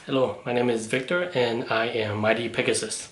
Hello, my name is Victor and I am Mighty Pegasus.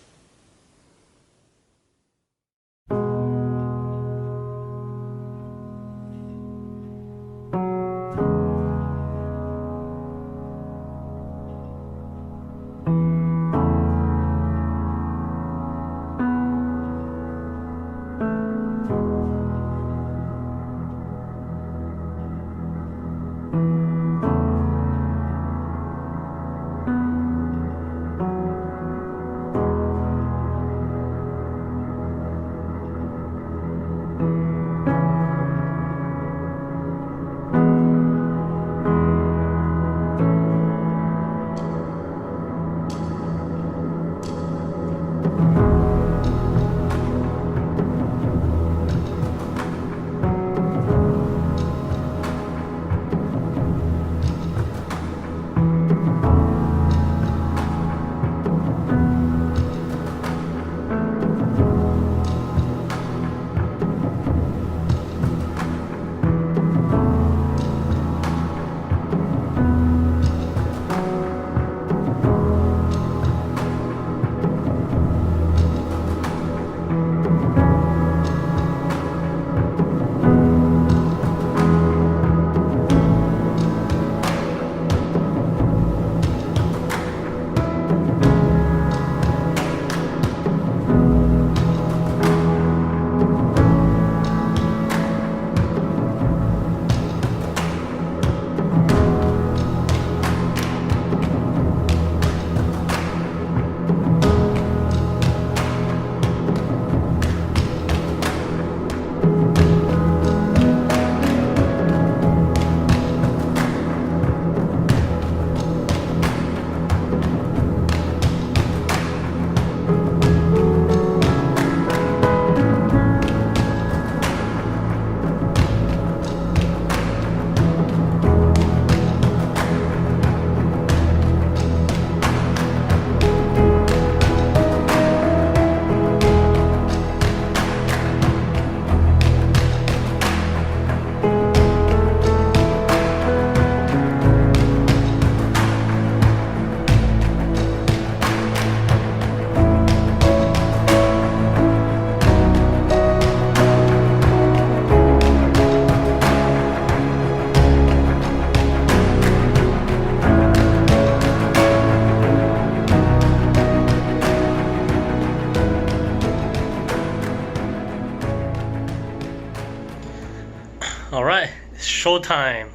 Alright, it's showtime.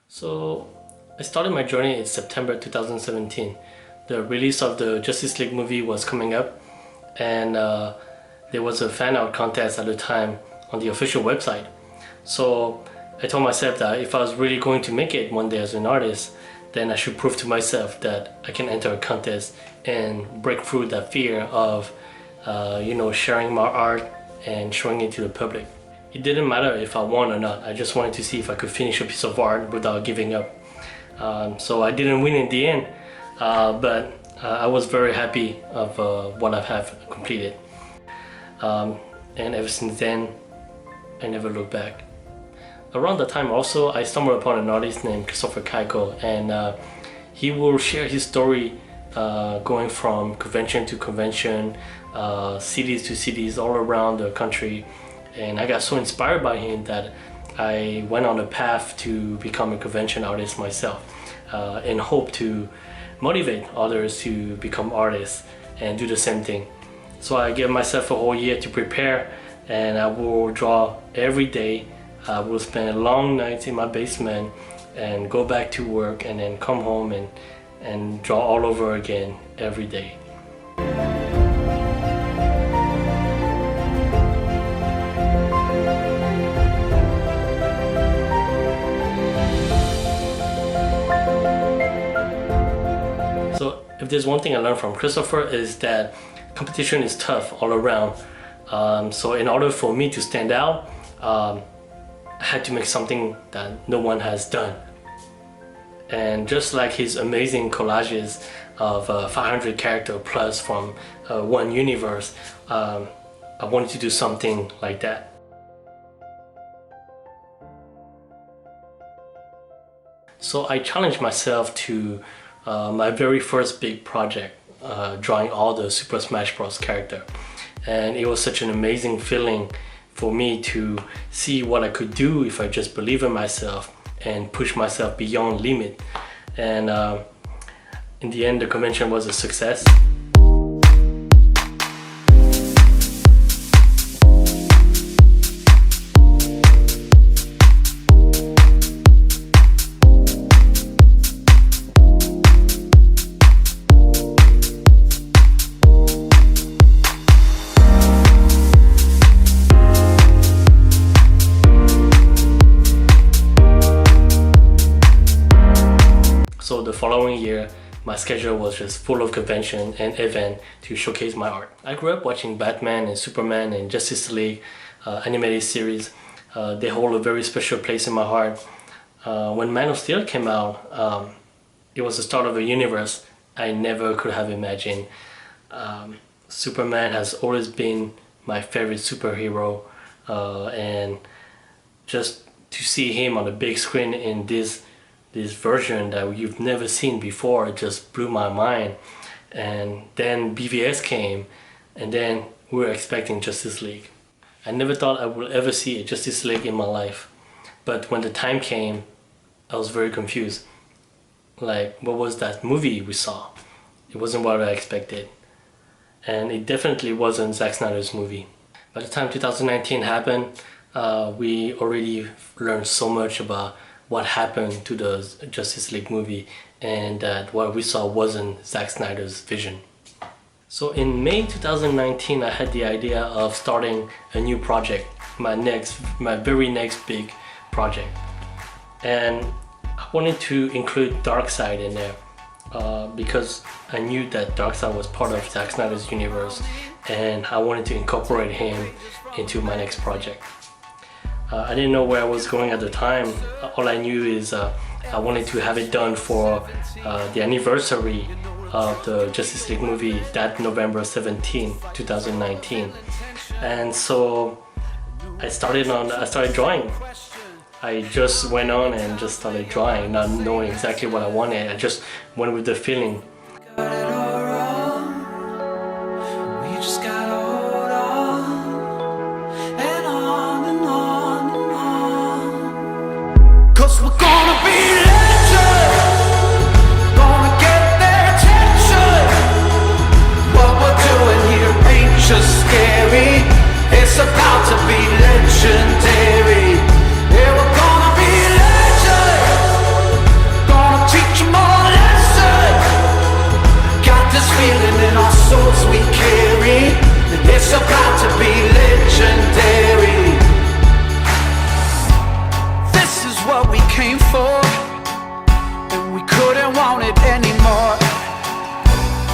So, I started my journey in September 2017. The release of the Justice League movie was coming up, and there was a fan art contest at the time on the official website. So I told myself that if I was really going to make it one day as an artist, then I should prove to myself that I can enter a contest and break through that fear of sharing my art and showing it to the public. It didn't matter if I won or not. I just wanted to see if I could finish a piece of art without giving up. So I didn't win in the end, but I was very happy of what I have completed. And ever since then, I never looked back. Around that time also, I stumbled upon an artist named Christopher Keiko, and he will share his story going from convention to convention, cities to cities all around the country. And I got so inspired by him that I went on a path to become a convention artist myself, and hope to motivate others to become artists and do the same thing. So I gave myself a whole year to prepare, and I will draw every day. I will spend long nights in my basement and go back to work and then come home and draw all over again every day. So if there's one thing I learned from Christopher is that competition is tough all around. So in order for me to stand out, I had to make something that no one has done. And just like his amazing collages, of 500 character plus from one universe. I wanted to do something like that. So I challenged myself to my very first big project, drawing all the Super Smash Bros. Character. And it was such an amazing feeling for me to see what I could do if I just believe in myself and push myself beyond limit. And in the end, the convention was a success. So the following year, my schedule was just full of convention and event to showcase my art. I grew up watching Batman and Superman and Justice League animated series. They hold a very special place in my heart. When Man of Steel came out, it was the start of a universe I never could have imagined. Superman has always been my favorite superhero, and just to see him on the big screen in this version that you've never seen before, it just blew my mind. And then BVS came, and then we were expecting Justice League. I never thought I would ever see a Justice League in my life, but when the time came, I was very confused. Like, what was that movie we saw? It wasn't what I expected, and it definitely wasn't Zack Snyder's movie. By the time 2019 happened, we already learned so much about what happened to the Justice League movie, and that what we saw wasn't Zack Snyder's vision. So in May 2019, I had the idea of starting a new project, my very next big project. And I wanted to include Darkseid in there because I knew that Darkseid was part of Zack Snyder's universe, and I wanted to incorporate him into my next project. I didn't know where I was going at the time. All I knew is I wanted to have it done for the anniversary of the Justice League movie, that November 17, 2019. And so I started drawing. I just went on and just started drawing, not knowing exactly what I wanted. I just went with the feeling. It's about to be legendary. Yeah, we're gonna be legends. Gonna teach them all a lesson. Got this feeling in our souls we carry. It's about to be legendary. This is what we came for, and we couldn't want it anymore.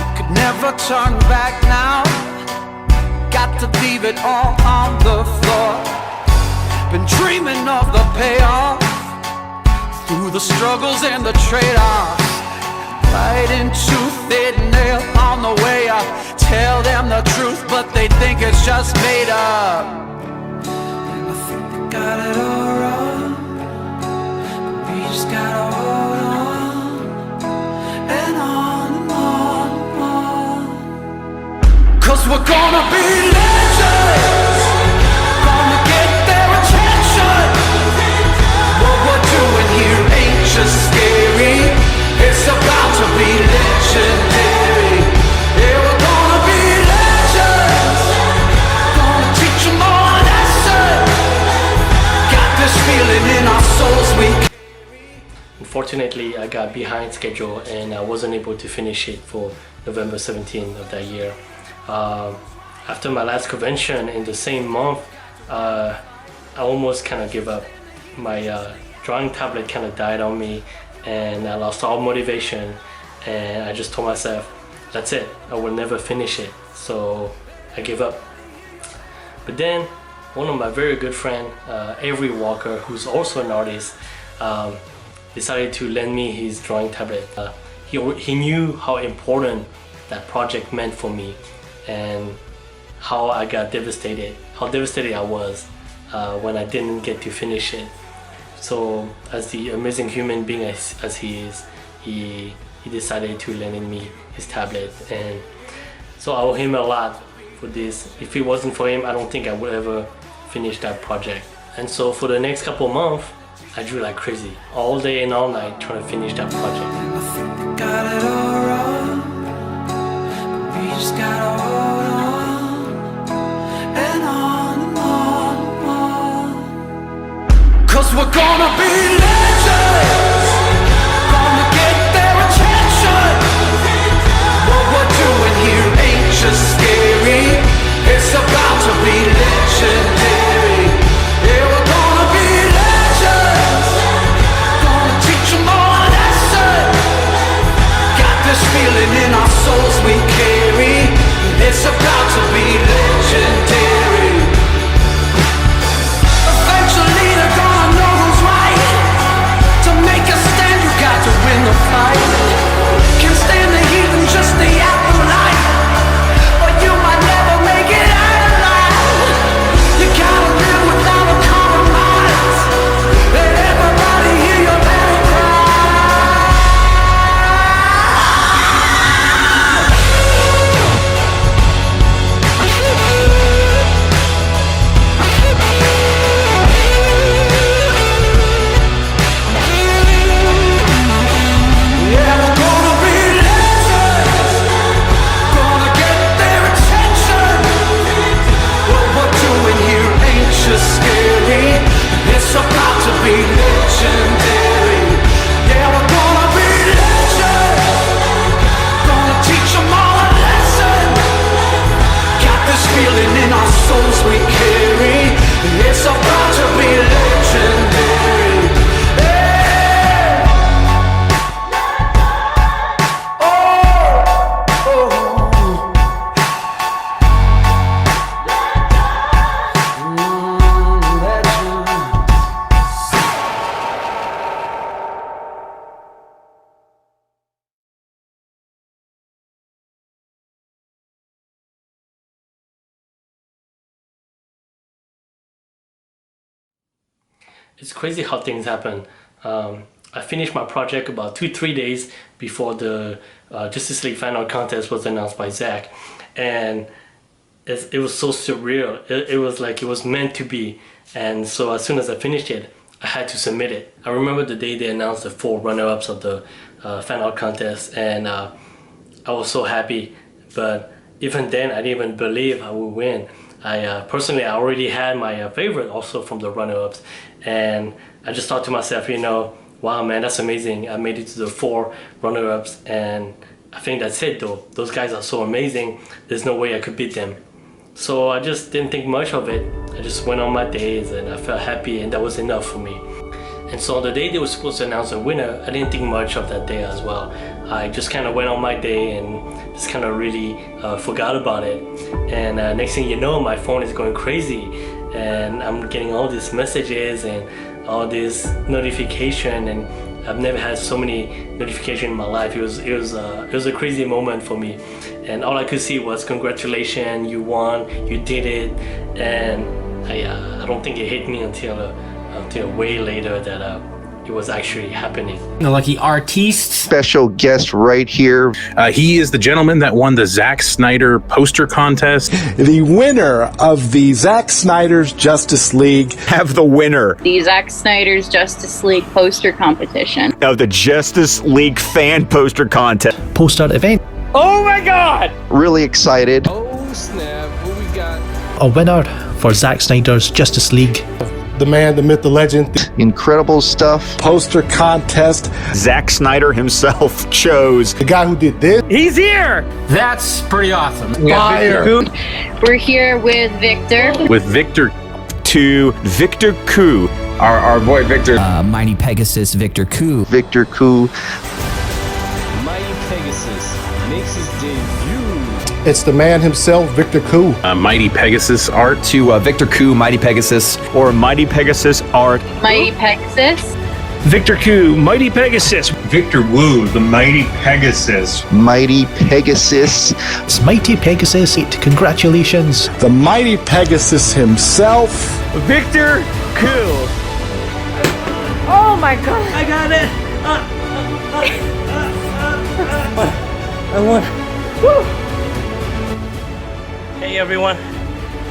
We could never turn back now. Got to leave it all on the floor. Been dreaming of the payoff, through the struggles and the trade-offs. Fighting tooth and nail on the way up. Tell them the truth, but they think it's just made up. And I think they got it all wrong, but we just gotta hold on, and on and on and on. 'Cause we're gonna be legends, gonna get their attention. What we're doing here ain't just scary, it's about to be legendary. Yeah, we're gonna be legends, gonna teach them all a lesson. Got this feeling in our souls we carry. Unfortunately, I got behind schedule and I wasn't able to finish it for November 17th of that year. After my last convention in the same month, I almost kind of gave up. My drawing tablet kind of died on me, and I lost all motivation, and I just told myself, that's it, I will never finish it. So I gave up. But then one of my very good friend, Avery Walker, who's also an artist, decided to lend me his drawing tablet. he knew how important that project meant for me, and how I got devastated, how devastated I was when I didn't get to finish it. So as the amazing human being as he is, he decided to lend me his tablet, and so I owe him a lot for this. If it wasn't for him, I don't think I would ever finish that project. And so for the next couple months, I drew like crazy, all day and all night, trying to finish that project. I think we got it all wrong, but we just gotta hold on, and on and on and on. 'Cause we're gonna be legends, gonna get their attention. What we're doing here ain't just scary, it's about to be legendary. Yeah, we're gonna be legends, gonna teach them all a lesson. Got this feeling in our souls we carry, it's about to be legendary. Eventually they're gonna know who's right. To make a stand you got to win the fight. Can't stand the heat and just the afterlife, or you might never make it out alive. You gotta live without a compromise. Let everybody hear your battle cry. Yeah, we're gonna be legends, gonna get their attention. What we're doing here ain't just scary, it's about to be legendary. Yeah, we're gonna be legends, gonna teach them all a lesson. Got this feeling in our souls we carry, it's about to be legendary. Hey! It's crazy how things happen. I finished my project about 2-3 days before the Justice League final contest was announced by Zack, and it was so surreal. It was like it was meant to be. And so as soon as I finished it, I had to submit it. I remember the day they announced the 4 runner-ups of the final contest, and I was so happy. But even then, I didn't even believe I would win. I personally, I already had my favorite also from the runner-ups, and I just thought to myself, you know, wow, man, that's amazing. I made it to the 4 runner-ups, and I think that's it though. Those guys are so amazing. There's no way I could beat them. So I just didn't think much of it. I just went on my days, and I felt happy, and that was enough for me. And so on the day they were supposed to announce a winner, I didn't think much of that day as well. I just kind of went on my day and just kind of really forgot about it. And next thing you know, my phone is going crazy, and I'm getting all these messages and all this notification, and I've never had so many notifications in my life. It was a crazy moment for me, and all I could see was congratulations, you won, you did it. And I don't think it hit me until way later that it was actually happening. The lucky artiste. Special guest right here. He is the gentleman that won the Zack Snyder poster contest. The winner of the Zack Snyder's Justice League. Have the winner The Zack Snyder's Justice League poster competition. of the Justice League fan poster contest. Poster event. Oh my God! Really excited. Oh snap, what we got? A winner for Zack Snyder's Justice League. The man, the myth, the legend. Incredible stuff. Poster contest. Zack Snyder himself chose. The guy who did this. He's here! That's pretty awesome. Fire. We're here with Victor. With Victor. To Victor Koo. Our boy Victor. Mighty Pegasus Victor Koo. Victor Koo. Mighty Pegasus makes his debut. It's the man himself, Victor Koo. Mighty Pegasus art. To Victor Koo, Mighty Pegasus. Or Mighty Pegasus art. Mighty Pegasus. Victor Koo, Mighty Pegasus. Victor Wu, the Mighty Pegasus. Mighty Pegasus. It's Mighty Pegasus 8. Congratulations. The mighty Pegasus himself. Victor Koo. Oh my god. I got it! I won. Woo! Hey everyone.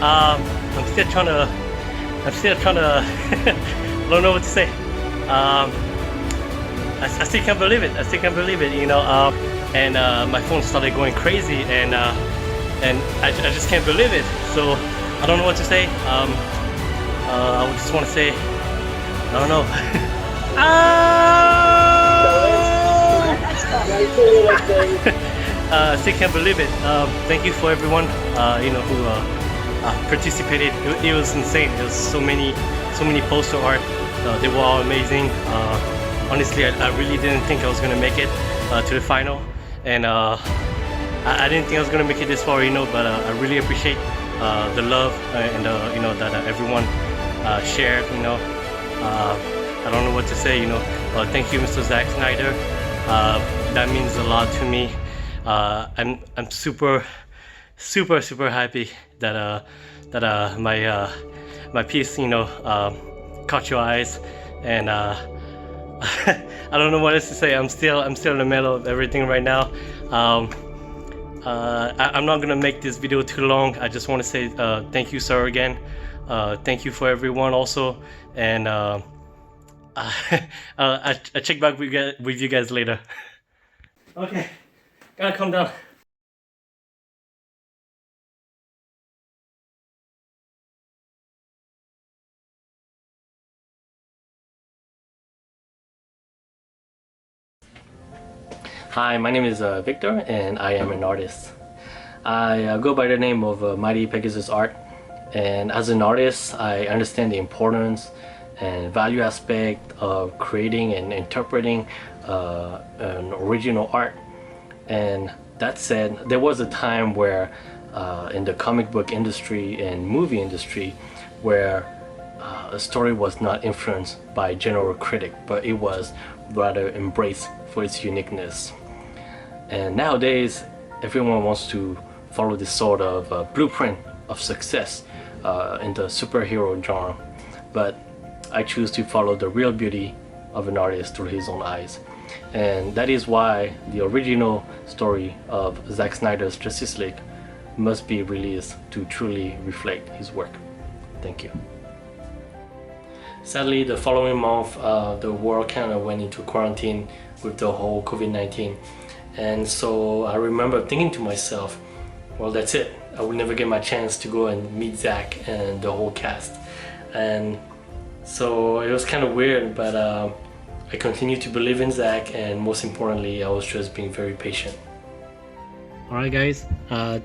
I'm still trying to I don't know what to say. I still can't believe it. You know. And my phone started going crazy, and I just can't believe it. So I don't know what to say. I would just want to say, I don't know. Still can't believe it. Thank you for everyone, you know, who participated. It was insane. There was so many poster art. They were all amazing. Honestly, I really didn't think I was gonna make it to the final, and I didn't think I was gonna make it this far, you know. But I really appreciate the love and you know, that everyone shared, you know. I don't know what to say, you know. Thank you, Mr. Zack Snyder. That means a lot to me. I'm super happy that my piece, you know, caught your eyes, and I don't know what else to say. I'm still in the middle of everything right now. I'm not gonna make this video too long. I just want to say thank you, sir, again. Thank you for everyone also, and I'll check back with you guys later. Okay, gotta calm down. Hi, my name is Victor, and I am an artist. I go by the name of Mighty Pegasus Art, and as an artist, I understand the importance and value aspect of creating and interpreting an original art. And that said, there was a time where in the comic book industry and movie industry where a story was not influenced by general critic, but it was rather embraced for its uniqueness. And nowadays, everyone wants to follow this sort of blueprint of success in the superhero genre. But I choose to follow the real beauty of an artist through his own eyes. And that is why the original story of Zack Snyder's Justice League must be released to truly reflect his work. Thank you. Sadly, the following month, the world kind of went into quarantine with the whole COVID-19. And so I remember thinking to myself, well, that's it. I will never get my chance to go and meet Zack and the whole cast. And so it was kind of weird, but I continued to believe in Zack, and most importantly, I was just being very patient. Alright guys,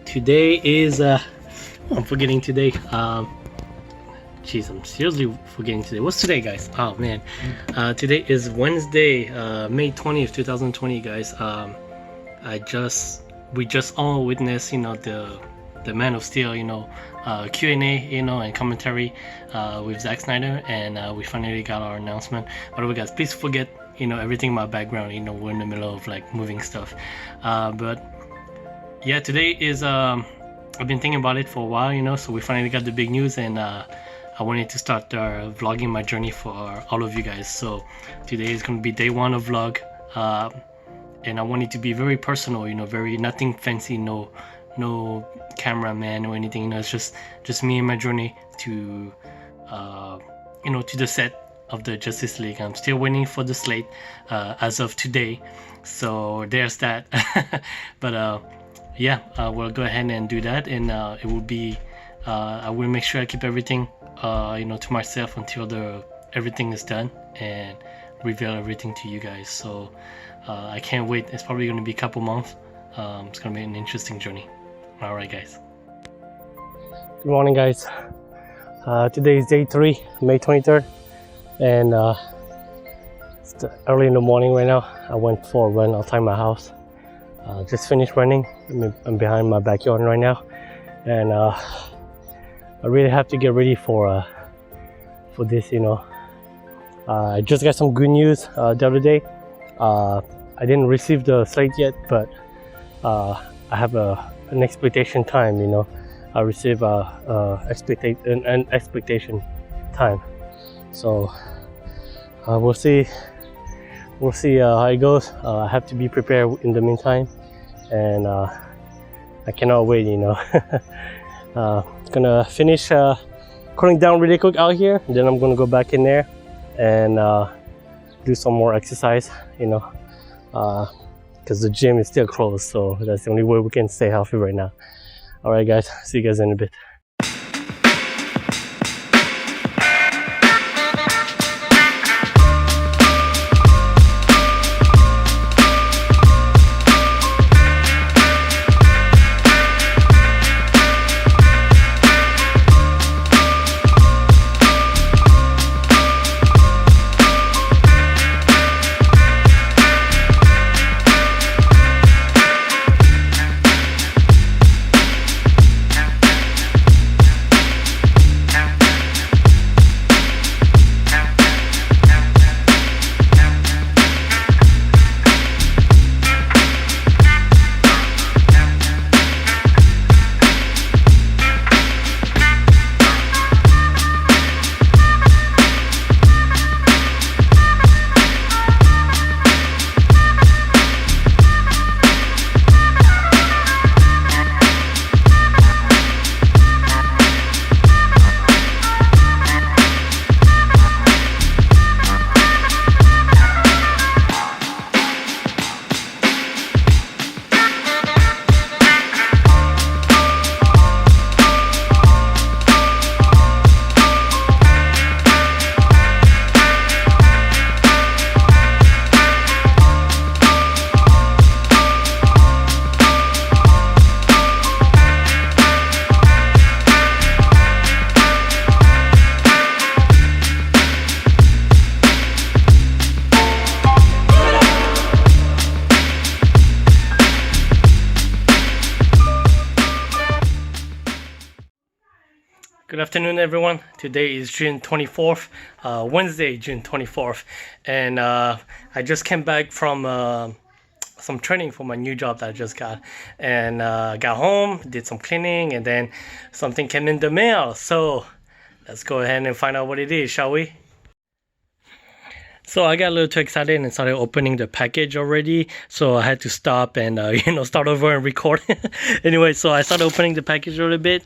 today is, I'm forgetting today. Jeez, I'm seriously forgetting today. What's today, guys? Oh man, today is Wednesday, May 20th, 2020, guys. We just all witnessed, you know, the Man of Steel, you know, Q&A, you know, and commentary with Zack Snyder, and we finally got our announcement. By the way, guys, please forget, you know, everything in my background. You know, we're in the middle of like moving stuff, but yeah, today is I've been thinking about it for a while, you know, so we finally got the big news, and I wanted to start vlogging my journey for all of you guys. So today is going to be day one of vlog, and I want it to be very personal, you know, very nothing fancy, no cameraman or anything, you know. It's just me and my journey to you know, to the set of the Justice League. I'm still waiting for the slate as of today, so there's that. But yeah, we'll go ahead and do that, and it will be I will make sure I keep everything you know, to myself until everything is done, and reveal everything to you guys. So I can't wait. It's probably going to be a couple months. It's going to be an interesting journey. Alright guys. Good morning guys. Today is day 3, May 23rd, and it's early in the morning right now. I went for a run outside my house. Just finished running. I'm behind my backyard right now, and I really have to get ready for this, you know, I just got some good news the other day. I didn't receive the slate yet, but I have an expectation time. You know, I receive an expectation time. So we'll see. We'll see how it goes. I have to be prepared in the meantime, and I cannot wait. You know, gonna finish cooling down really quick out here. Then I'm gonna go back in there and do some more exercise. You know, because the gym is still closed, so that's the only way we can stay healthy right now. All right, guys. See you guys in a bit. Good afternoon, everyone. Today is June 24th, Wednesday, June 24th, and I just came back from some training for my new job that I just got, and got home, did some cleaning, and then something came in the mail. So let's go ahead and find out what it is, shall we? So I got a little too excited and started opening the package already. So I had to stop and start over and record. Anyway, so I started opening the package a little bit.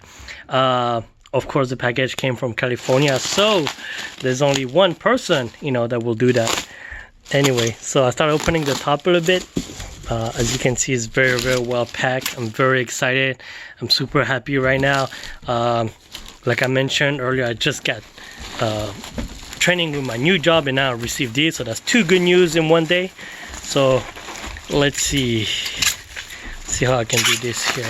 Of course, the package came from California, so there's only one person, that will do that. Anyway, so I started opening the top a little bit. As you can see, it's very, very well packed. I'm very excited. I'm super happy right now. Like I mentioned earlier, I just got training with my new job, and now I received this. So that's two good news in one day. So let's see how I can do this here.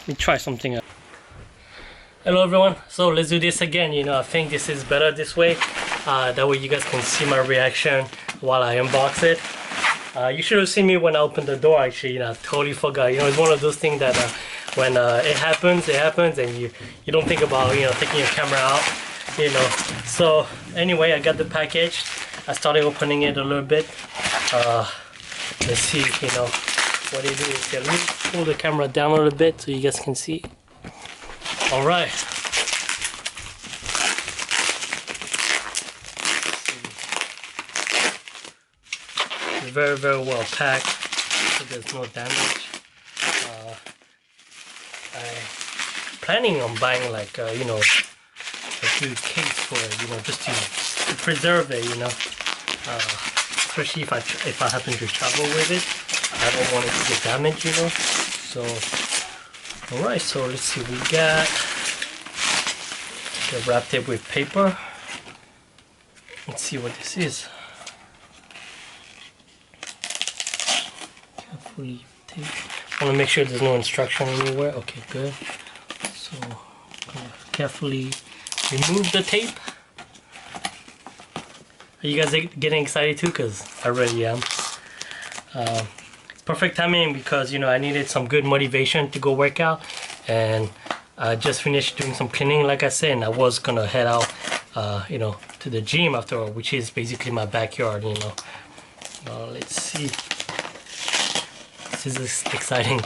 Let me try something else. Hello everyone, so let's do this again. I think this is better this way. That way you guys can see my reaction while I unbox it. You should have seen me when I opened the door actually. I totally forgot. It's one of those things that when it happens, and you don't think about taking your camera out. So anyway, I got the package. I started opening it a little bit. Let's see what it is. Let me pull the camera down a little bit so you guys can see. All right. It's very, very well packed, so there's no damage. I'm planning on buying like a good case for it, just to preserve it, especially if I happen to travel with it. I don't want it to get damaged, So, alright, so let's see. We got wrapped it with paper. Let's see what this is. Carefully tape. I want to make sure there's no instruction anywhere. Okay, good. So, I'm gonna carefully remove the tape. Are you guys getting excited too? Because I really am. Perfect timing because I needed some good motivation to go work out, and I just finished doing some cleaning, like I said, and I was gonna head out, you know, to the gym after all, which is basically my backyard, you know. Let's see. This is exciting.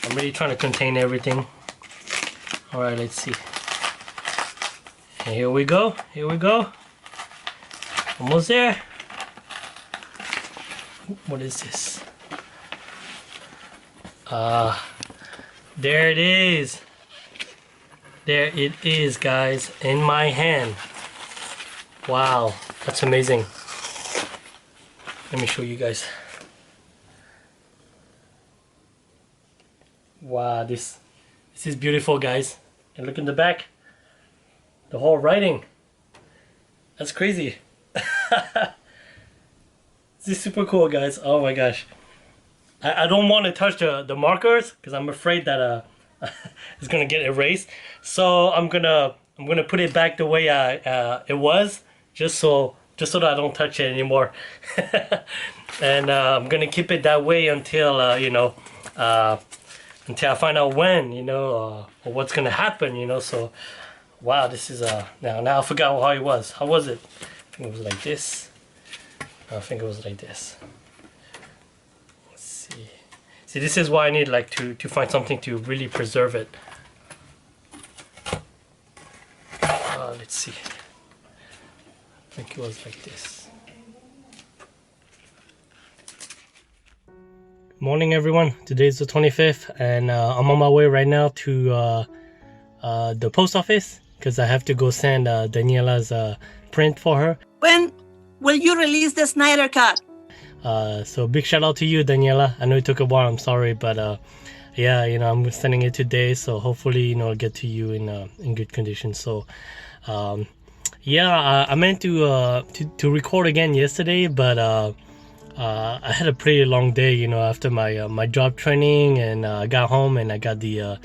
I'm really trying to contain everything. All right, let's see. And here we go. Here we go. Almost there. What is this? There it is. There it is, guys, in my hand. Wow, that's amazing. Let me show you guys. Wow, this is beautiful, guys. And look in the back. The whole writing. That's crazy. This is super cool, guys. Oh my gosh. I don't want to touch the markers because I'm afraid that it's gonna get erased. So I'm gonna put it back the way it was, just so that I don't touch it anymore. And I'm gonna keep it that way until you know, until I find out when, you know, or what's gonna happen, you know. So wow, this is now I forgot how it was. How was it? I think it was like this. I think it was like this. See, this is why I need like to find something to really preserve it. Let's see. I think it was like this. Morning, everyone. Today is the 25th, and I'm on my way right now to the post office because I have to go send Daniela's print for her. When will you release the Snyder Cut? So big shout out to you, Daniela. I know it took a while, I'm sorry, but yeah, you know, I'm sending it today, so hopefully, you know, I'll get to you in good condition. So yeah, I meant to record again yesterday, but I had a pretty long day, you know, after my job training, and I got home and I got the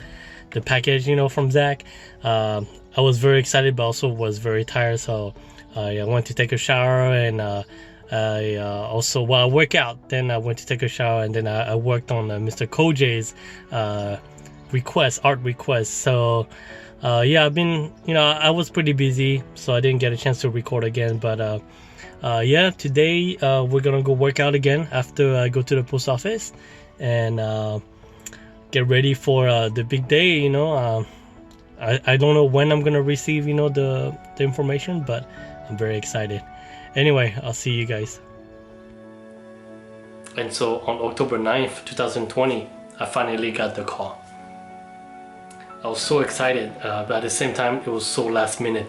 package, you know, from Zach. I was very excited, but also was very tired, so I went to take a shower, and I also, well, I work out, then I went to take a shower, and then I worked on Mr. Koj's art request. So yeah, I've been, you know, I was pretty busy, so I didn't get a chance to record again, but yeah, today we're gonna go work out again after I go to the post office and get ready for the big day, you know. I don't know when I'm gonna receive, you know, the information, but I'm very excited. Anyway, I'll see you guys. And so on October 9th, 2020, I finally got the call. I was so excited, but at the same time, it was so last minute.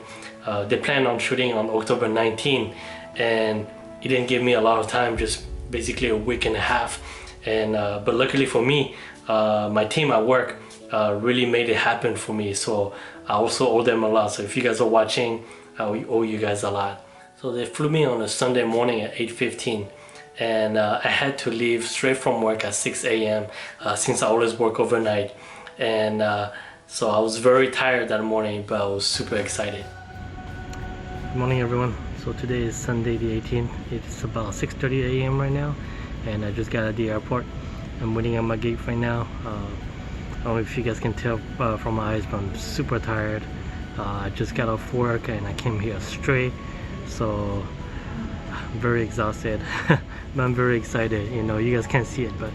They planned on shooting on October 19th, and it didn't give me a lot of time, just basically a week and a half. And but luckily for me, my team at work really made it happen for me. So I also owe them a lot. So if you guys are watching, I owe you guys a lot. So they flew me on a Sunday morning at 8:15, and I had to leave straight from work at 6 a.m. Since I always work overnight. And so I was very tired that morning, but I was super excited. Good morning, everyone. So today is Sunday the 18th. It's about 6:30 a.m. right now, and I just got at the airport. I'm waiting at my gate right now. I don't know if you guys can tell from my eyes, but I'm super tired. I just got off work and I came here straight. So I'm very exhausted, but I'm very excited. You know, you guys can't see it, but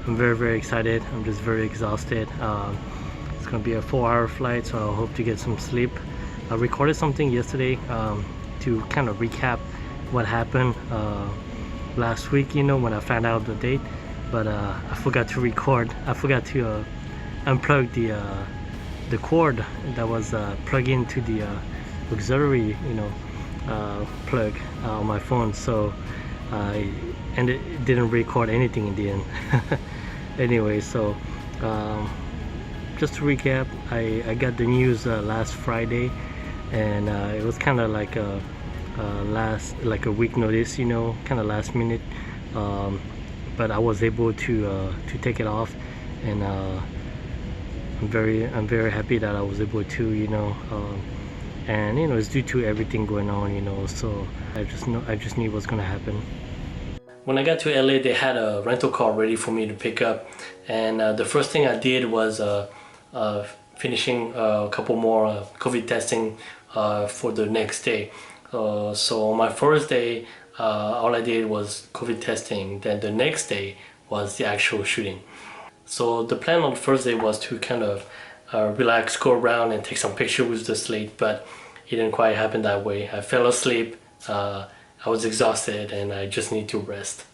I'm very excited. I'm just very exhausted. It's gonna be a 4-hour flight, so I hope to get some sleep. I recorded something yesterday to kind of recap what happened last week, you know, when I found out the date, but I forgot to record. I forgot to unplug the cord that was plugged into the auxiliary, you know, plug on my phone, so and it didn't record anything in the end. Anyway, so just to recap, I got the news last Friday, and it was kind of like a week notice, you know, kind of last minute, but I was able to take it off, and I'm very happy that I was able to, you know, and you know, it's due to everything going on, you know, so I just knew what's gonna happen. when I got to LA, they had a rental car ready for me to pick up, and the first thing I did was finishing a couple more COVID testing for the next day. So on my first day, all I did was COVID testing. Then the next day was the actual shooting. So the plan on the first day was to kind of relax, go around and take some pictures with the slate, but it didn't quite happen that way. I fell asleep, I was exhausted, and I just need to rest.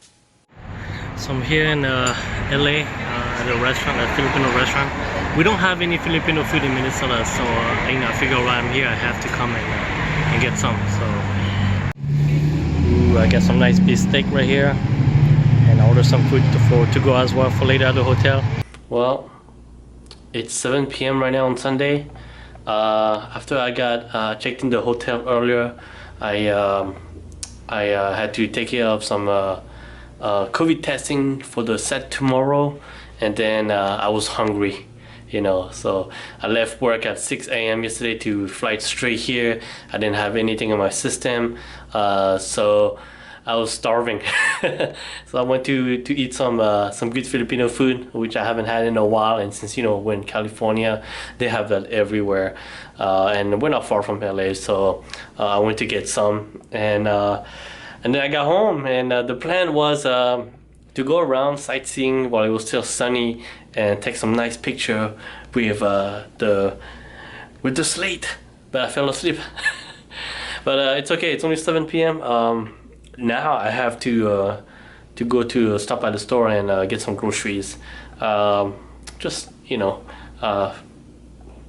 So I'm here in LA at a restaurant, a Filipino restaurant. We don't have any Filipino food in Minnesota, so I figure while I'm here I have to come and get some. So ooh, I got some nice beef steak right here, and I ordered some food to go as well for later at the hotel. Well, it's 7 p.m. right now on Sunday. After I got checked in the hotel earlier, I had to take care of some COVID testing for the set tomorrow, and then I was hungry, you know, so I left work at 6 a.m. yesterday to fly straight here. I didn't have anything in my system, so I was starving. So I went to eat some good Filipino food, which I haven't had in a while, and since, you know, we're in California, they have that everywhere, and we're not far from LA, so I went to get some, and then I got home, and the plan was to go around sightseeing while it was still sunny and take some nice picture with the slate, but I fell asleep. But it's okay, it's only 7 p.m. Now I have to go to stop by the store and get some groceries. Just, you know,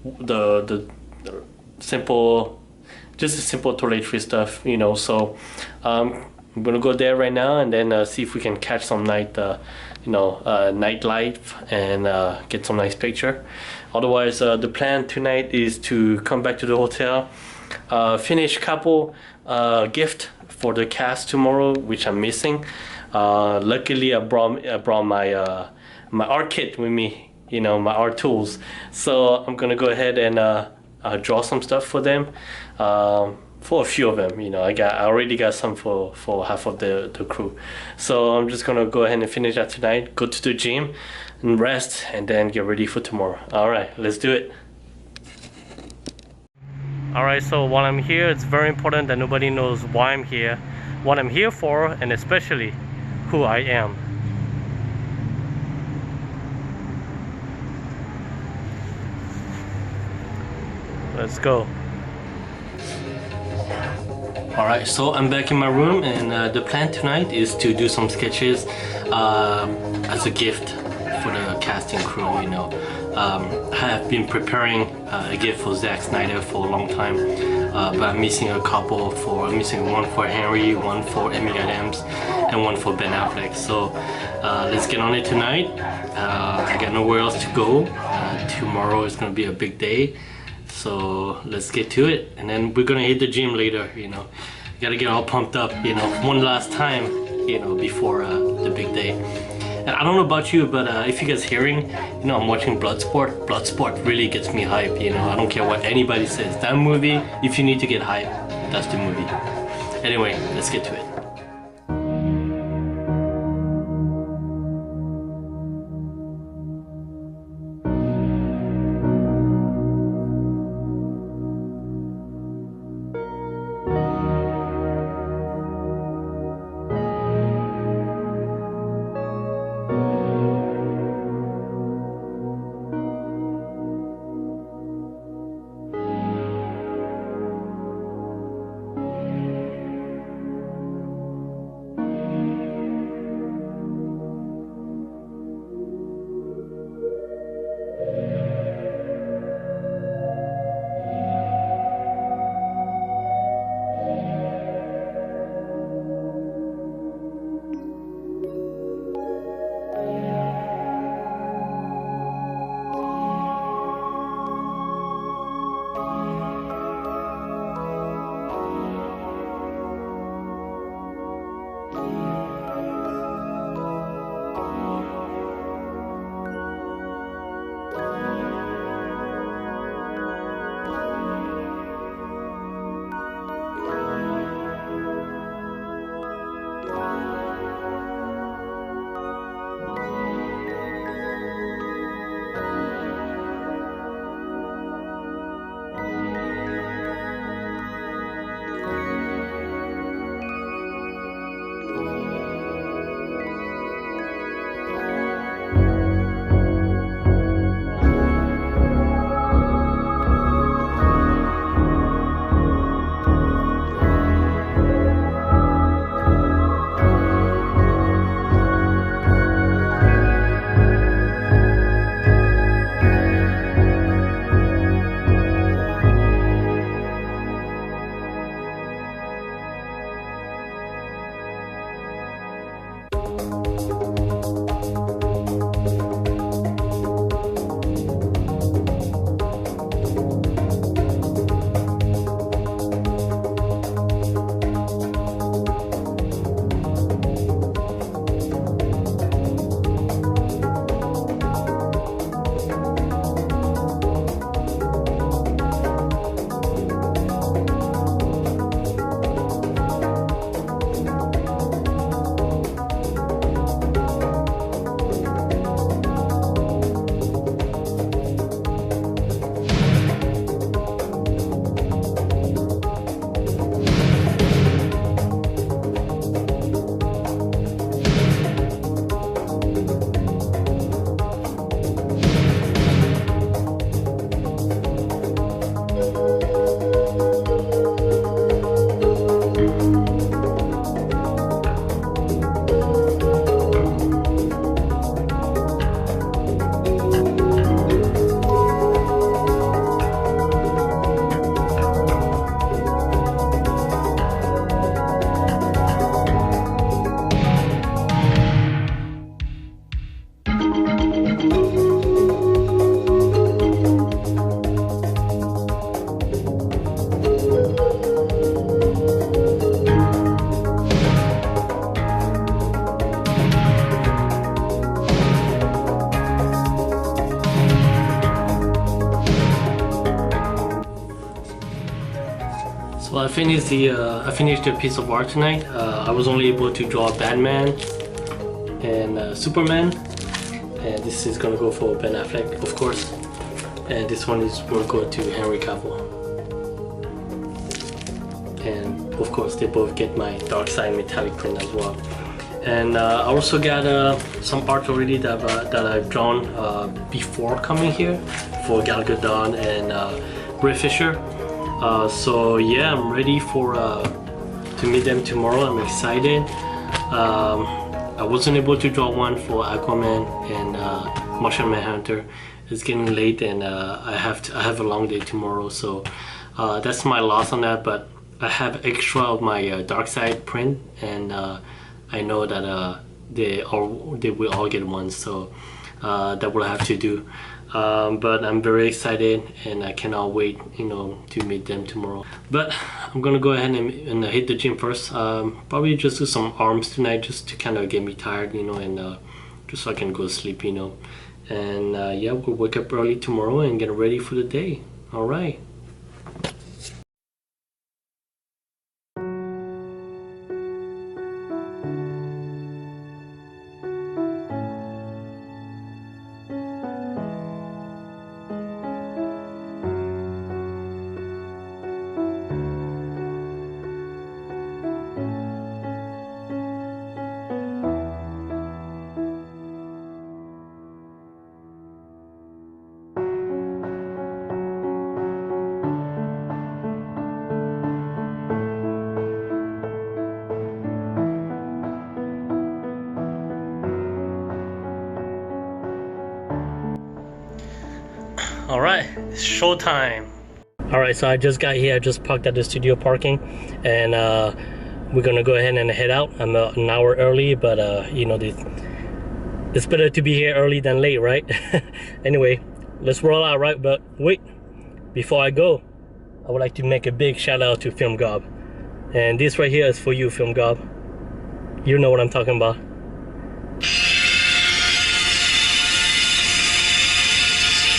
the simple, just the simple toiletry stuff, you know. So I'm gonna go there right now and then see if we can catch some nightlife and get some nice picture. Otherwise, the plan tonight is to come back to the hotel, finish couple gift for the cast tomorrow, which I'm missing. Luckily, I brought my my art kit with me, you know, my art tools. So I'm gonna go ahead and draw some stuff for them, for a few of them. You know, I already got some for half of the crew. So I'm just gonna go ahead and finish that tonight, go to the gym and rest, and then get ready for tomorrow. All right, let's do it. Alright, so while I'm here, it's very important that nobody knows why I'm here, what I'm here for, and especially who I am. Let's go. Alright, so I'm back in my room, and the plan tonight is to do some sketches as a gift for the casting crew, you know. I have been preparing a gift for Zack Snyder for a long time, but I'm missing a couple. I'm missing one for Henry, one for Amy Adams, and one for Ben Affleck. So let's get on it tonight. I got nowhere else to go. Tomorrow is gonna be a big day, so let's get to it. And then we're gonna hit the gym later. You know, gotta get all pumped up. You know, one last time. You know, before the big day. And I don't know about you, but if you guys hearing, you know, I'm watching Bloodsport. Bloodsport really gets me hype, you know. I don't care what anybody says. That movie, if you need to get hype, that's the movie. Anyway, let's get to it. I finished the piece of art tonight. I was only able to draw Batman and Superman, and this is gonna go for Ben Affleck, of course, and this one will go to Henry Cavill. And of course, they both get my dark side metallic print as well. And I also got some art already that I've drawn before coming here for Gal Gadot and Bray Fisher. So yeah, I'm ready for to meet them tomorrow. I'm excited. I wasn't able to draw one for Aquaman and Martian Manhunter. It's getting late, and I have a long day tomorrow, so that's my loss on that. But I have extra of my Darkseid print, and I know that they will all get one, so that will have to do. But I'm very excited, and I cannot wait, to meet them tomorrow. But I'm gonna go ahead and hit the gym first. Probably just do some arms tonight, just to kind of get me tired, and just so I can go to sleep, And yeah, we'll wake up early tomorrow and get ready for the day. All right. All right, it's showtime. All right, so I just got here. I just parked at the studio parking, and we're gonna go ahead and head out. I'm an hour early, but it's better to be here early than late, right? Anyway, let's roll out, right? But wait, before I go, I would like to make a big shout out to Film Gob, and this right here is for you, Film Gob. You know what I'm talking about.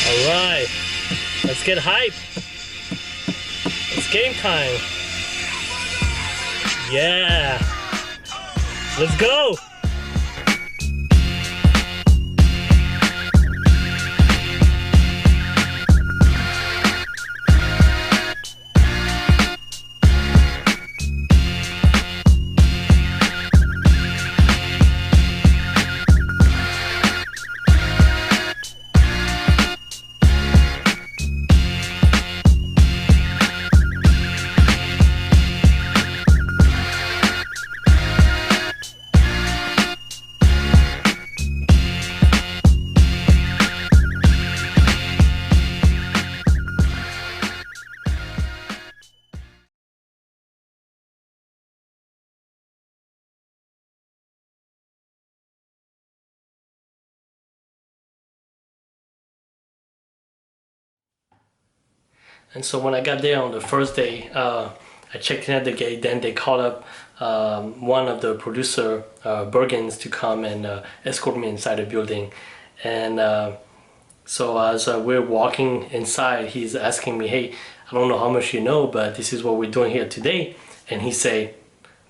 Alright, let's get hype. It's game time. Yeah, let's go. And so when I got there on the first day, I checked in at the gate. Then they called up one of the producer, Bergens, to come and escort me inside the building. And so as we're walking inside, he's asking me, "Hey, I don't know how much you know, but this is what we're doing here today." And he said,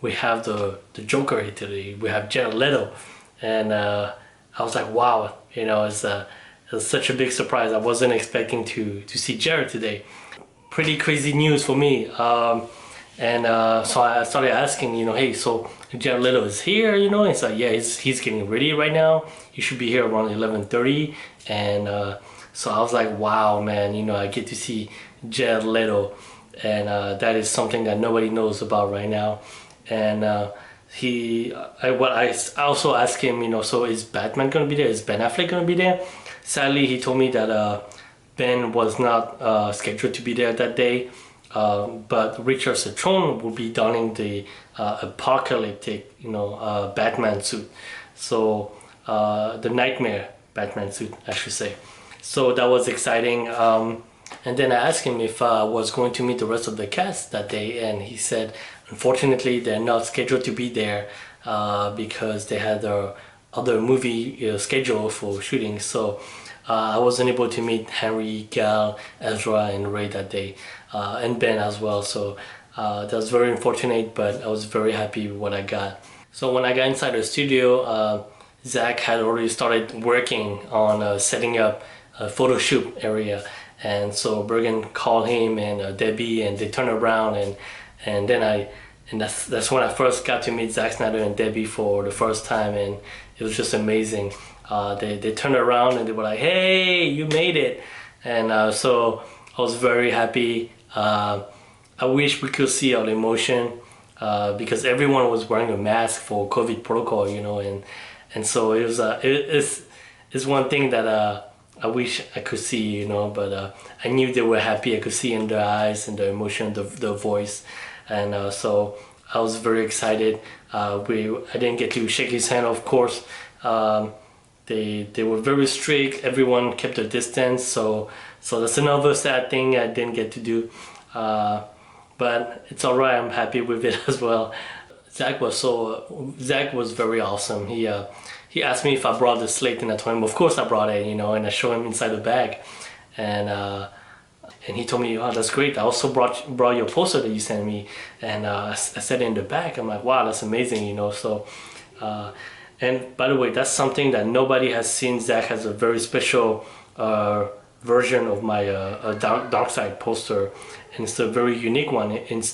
"We have the Joker here today. We have Jared Leto." And I was like, "Wow, it's such a big surprise. I wasn't expecting to see Jared today." Pretty crazy news for me. So I started asking, "Hey, so Jared Leto is here, And so yeah, he's getting ready right now. He should be here around 11:30. And so I was like, "Wow, man, I get to see Jared Leto, and that is something that nobody knows about right now." And I also asked him, "So is Batman gonna be there? Is Ben Affleck gonna be there?" Sadly, he told me that Ben was not scheduled to be there that day, but Richard Citron will be donning the apocalyptic, Batman suit. So the Nightmare Batman suit, I should say. So that was exciting. And then I asked him if I was going to meet the rest of the cast that day, and he said, unfortunately, they're not scheduled to be there because they had their other movie schedule for shooting. So I wasn't able to meet Henry, Gal, Ezra, and Ray that day, and Ben as well. So That was very unfortunate, but I was very happy with what I got. So when I got inside the studio, Zack had already started working on setting up a photo shoot area, and so Bergen called him and Debbie, and they turned around, and that's when I first got to meet Zack Snyder and Debbie for the first time, and it was just amazing. They turned around and they were like, "Hey, you made it!" And so I was very happy. I wish we could see our emotion because everyone was wearing a mask for COVID protocol, you know, and so it was it's one thing that I wish I could see, you know, but I knew they were happy. I could see in their eyes and their emotion, the voice, and so I was very excited. I didn't get to shake his hand, of course. They were very strict. Everyone kept a distance, so that's another sad thing I didn't get to do. But it's all right. I'm happy with it as well. Zack was very awesome. He asked me if I brought the slate, and I told him, of course I brought it, you know, and I showed him inside the bag, and he told me, "Oh, that's great. I also brought your poster that you sent me," and I set it in the bag. I'm like, "Wow, that's amazing," you know. So, and by the way, that's something that nobody has seen. Zack has a very special version of my Dark Side poster, and it's a very unique one. It's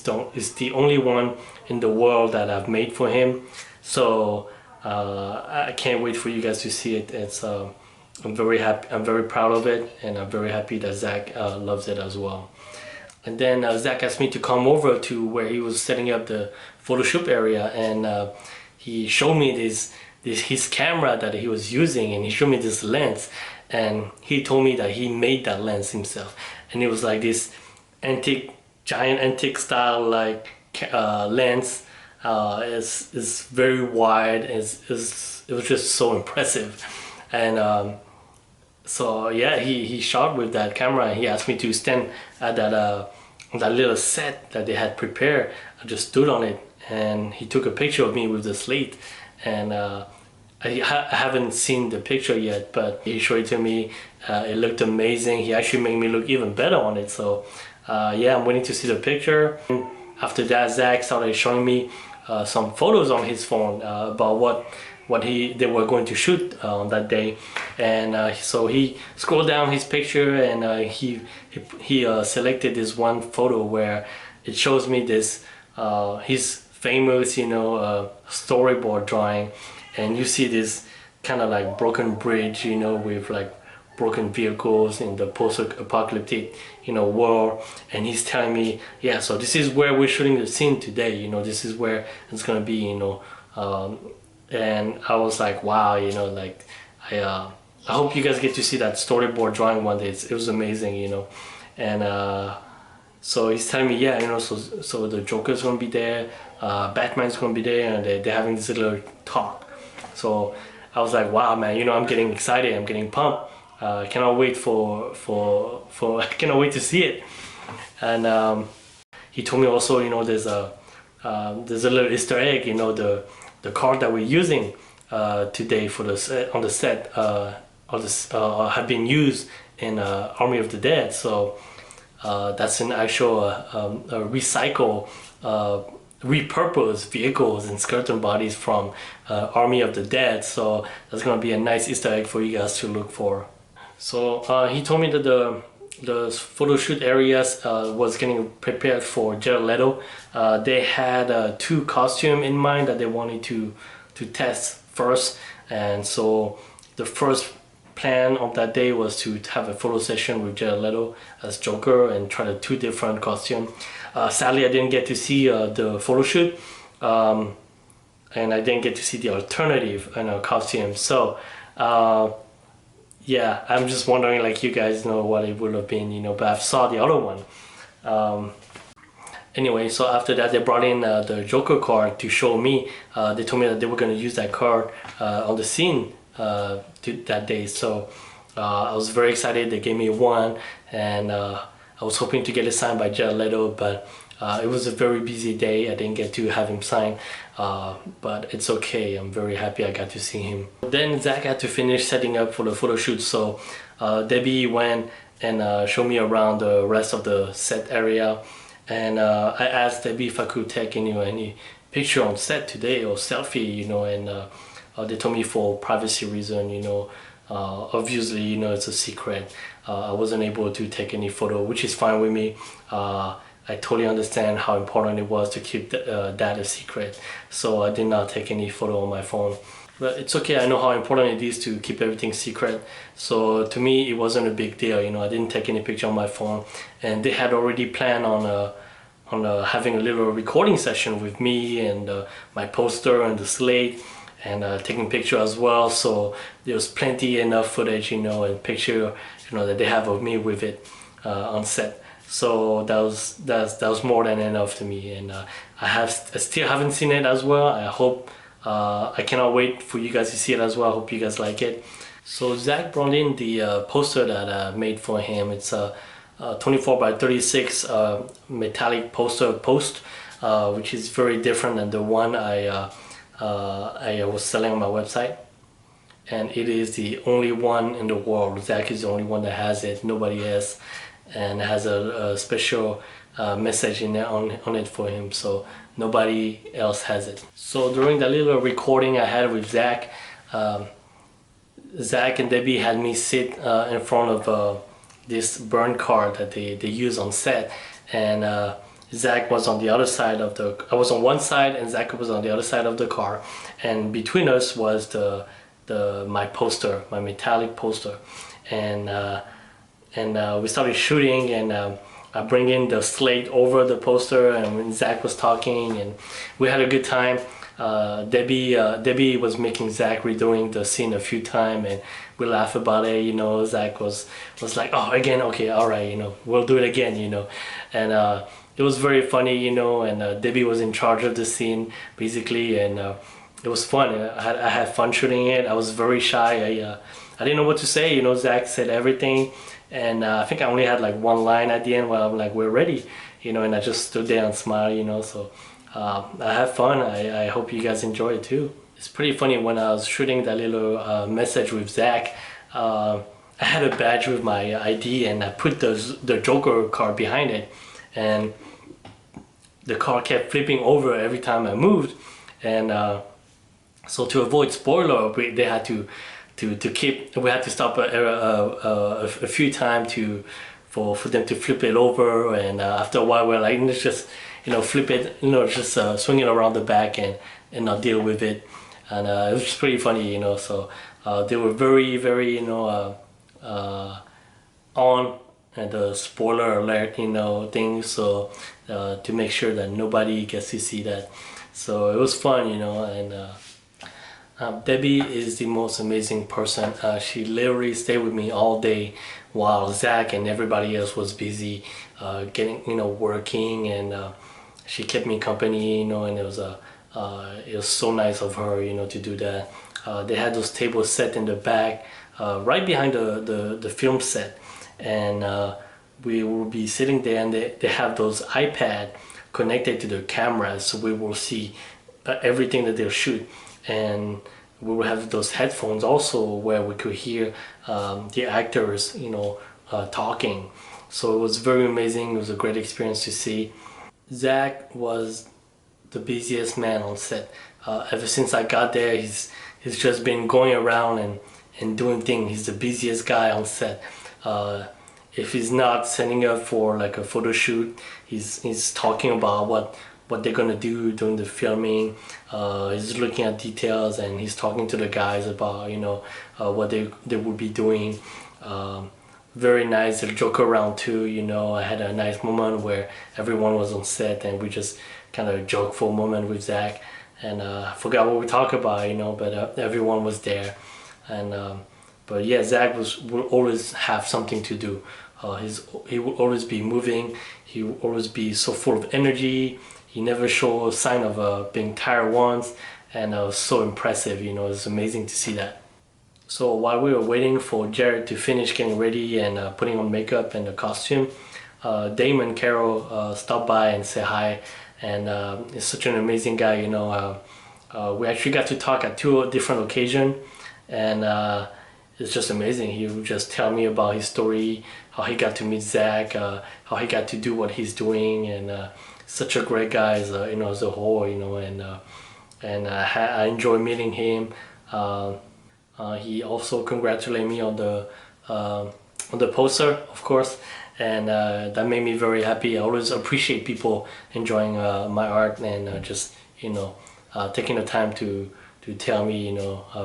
the only one in the world that I've made for him. So I can't wait for you guys to see it. I'm very happy. I'm very proud of it, and I'm very happy that Zack loves it as well. And then Zack asked me to come over to where he was setting up the photo shoot area, and he showed me his camera that he was using, and he showed me this lens, and he told me that he made that lens himself, and it was like this giant antique style like lens. It's very wide. It was just so impressive, and so yeah, he shot with that camera. He asked me to stand at that little set that they had prepared. I just stood on it, and he took a picture of me with the slate, and I haven't seen the picture yet, but he showed it to me. It looked amazing. He actually made me look even better on it. So yeah, I'm waiting to see the picture. After that, Zack started showing me some photos on his phone about what they were going to shoot on that day, and so he scrolled down his picture, and he selected this one photo where it shows me this his famous, you know, storyboard drawing, and you see this kind of like broken bridge, you know, with like broken vehicles in the post-apocalyptic, you know, world, and he's telling me, yeah, so this is where we're shooting the scene today, you know, this is where it's gonna be, you know, and I was like, wow, you know, like I hope you guys get to see that storyboard drawing one day. It was amazing, you know, and so he's telling me, yeah, you know, so the Joker's gonna be there, Batman's gonna be there, and they're having this little talk. So I was like, wow, man, you know, I'm getting excited, I'm getting pumped. I cannot wait I cannot wait to see it. And he told me also, you know, there's a little Easter egg, you know, the card that we're using today for on the set have been used in Army of the Dead. So that's an actual recycle, repurposed vehicles and skeleton bodies from Army of the Dead. So that's gonna be a nice Easter egg for you guys to look for. So he told me that the photo shoot areas was getting prepared for Jared Leto. They had 2 costumes in mind that they wanted to test first, and so the first plan of that day was to have a photo session with Jared Leto as Joker and try the 2 different costumes. Sadly, I didn't get to see the photo shoot, and I didn't get to see the alternative costume. So yeah, I'm just wondering, like, you guys know what it would have been, you know, but I saw the other one. Anyway, so after that, they brought in the Joker card to show me. They told me that they were going to use that card on the scene that day. So I was very excited. They gave me one, and I was hoping to get it signed by Jared Leto, but it was a very busy day. I didn't get to have him sign, but it's okay. I'm very happy I got to see him. Then Zack had to finish setting up for the photo shoot, so Debbie went and showed me around the rest of the set area, And I asked Debbie if I could take any picture on set today or selfie, and they told me for privacy reason, obviously, it's a secret. I wasn't able to take any photo, which is fine with me. I totally understand how important it was to keep that a secret. So I did not take any photo on my phone. But it's okay, I know how important it is to keep everything secret. So to me, it wasn't a big deal, I didn't take any picture on my phone. And they had already planned on having a little recording session with me and my poster and the slate, and taking picture as well. So there was plenty enough footage, and picture, that they have of me with it on set. So that was more than enough to me, and I still haven't seen it as well. I hope I cannot wait for you guys to see it as well. I hope you guys like it. So Zack brought in the poster that I made for him. It's a 24 by 36 metallic post, which is very different than the one I was selling on my website. And it is the only one in the world. Zack is the only one that has it. Nobody else. And has a special message in there on it for him, so nobody else has it. So during that little recording I had with Zack, Zack and Debbie had me sit in front of this burn car that they use on set, and Zack was on the other side of I was on one side and Zack was on the other side of the car, and between us was my poster, my metallic poster, and we started shooting, and I bring in the slate over the poster, and when Zack was talking, and we had a good time. Debbie was making Zack redoing the scene a few times, and we laugh about it. Zack was like, oh, again, okay, all right, we'll do it again, and it was very funny, and Debbie was in charge of the scene basically, and it was fun. I had fun shooting it. I was very shy. I didn't know what to say. Zack said everything. And I think I only had like one line at the end where I'm like, we're ready, and I just stood there and smiled, so I had fun. I hope you guys enjoy it too. It's pretty funny, when I was shooting that little message with Zack, I had a badge with my ID, and I put the Joker card behind it, and the car kept flipping over every time I moved, and so to avoid spoiler, they had to keep, we had to stop a few times for them to flip it over, and after a while we're like, let's just flip it, just swing it around the back and not deal with it, and it was pretty funny, so they were very, very on and the spoiler alert thing, so to make sure that nobody gets to see that. So it was fun, and Debbie is the most amazing person. She literally stayed with me all day while Zack and everybody else was busy getting, working, and she kept me company, and it was so nice of her, to do that. They had those tables set in the back, right behind the film set, and we will be sitting there, and they have those iPad connected to the cameras, so we will see everything that they'll shoot. And we will have those headphones also where we could hear the actors, talking. So it was very amazing. It was a great experience to see. Zack was the busiest man on set. Ever since I got there, he's just been going around and doing things. He's the busiest guy on set. If he's not setting up for like a photo shoot, he's talking about what they're gonna do during the filming. He's looking at details, and he's talking to the guys about what they would be doing. Very nice. They'll joke around too. I had a nice moment where everyone was on set, and we just kind of joked for a moment with Zack, and I forgot what we talked about, but everyone was there, and but yeah, Zack would always have something to do. He would always be moving. He would always be so full of energy. He never showed a sign of being tired once, and it was so impressive. It was amazing to see that. So while we were waiting for Jared to finish getting ready and putting on makeup and the costume, Damon Carroll stopped by and said hi, and he's such an amazing guy. We actually got to talk at 2 different occasions, and it's just amazing. He would just tell me about his story, how he got to meet Zack, how he got to do what he's doing, and such a great guy as as a whole, and I enjoy meeting him. He also congratulated me on the poster, of course, and that made me very happy. I always appreciate people enjoying my art and just taking the time to tell me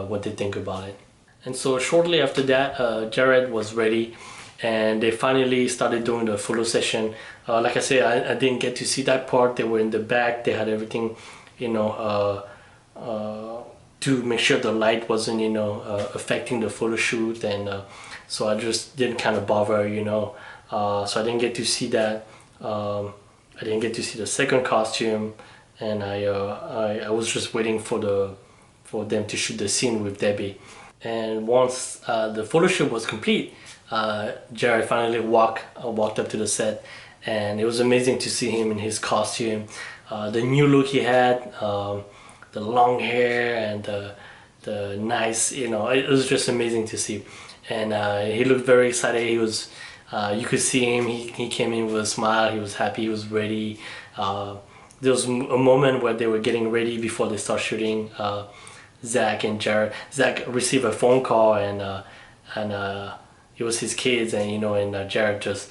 what they think about it. And so shortly after that, Jared was ready, and they finally started doing the photo session. Like I said, I didn't get to see that part. They were in the back. They had everything, to make sure the light wasn't, affecting the photo shoot, and so I just didn't kind of bother, so I didn't get to see that. I didn't get to see the second costume, and I was just waiting for them to shoot the scene with Debbie. And once the photo shoot was complete, Jared finally walked up to the set, and it was amazing to see him in his costume, the new look he had, the long hair and the nice, it was just amazing to see. And he looked very excited. He was, you could see him, he came in with a smile, he was happy, he was ready. There was a moment where they were getting ready before they start shooting. Zack and Jared. Zack received a phone call, and it was his kids, and Jared just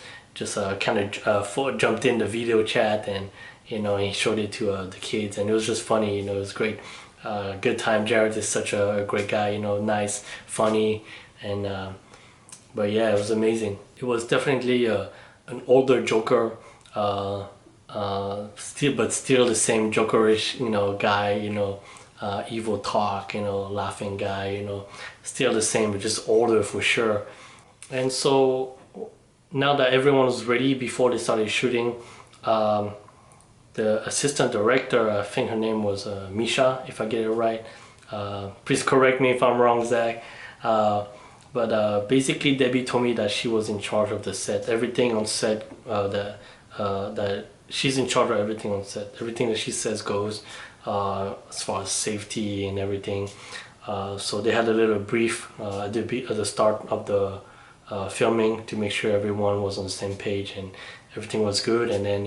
kind of jumped in the video chat, and he showed it to the kids, and it was just funny. It was great, good time. Jared is such a great guy, nice, funny, and but yeah, it was amazing. It was definitely an older Joker, still the same Jokerish, guy, evil talk, laughing guy, still the same, but just older for sure. And so now that everyone was ready before they started shooting, the assistant director, I think her name was Misha, if I get it right. Please correct me if I'm wrong, Zack. But basically Debbie told me that she was in charge of the set, everything on set, that she's in charge of everything on set. Everything that she says goes, as far as safety and everything. So they had a little brief at the start of the filming to make sure everyone was on the same page and everything was good, and then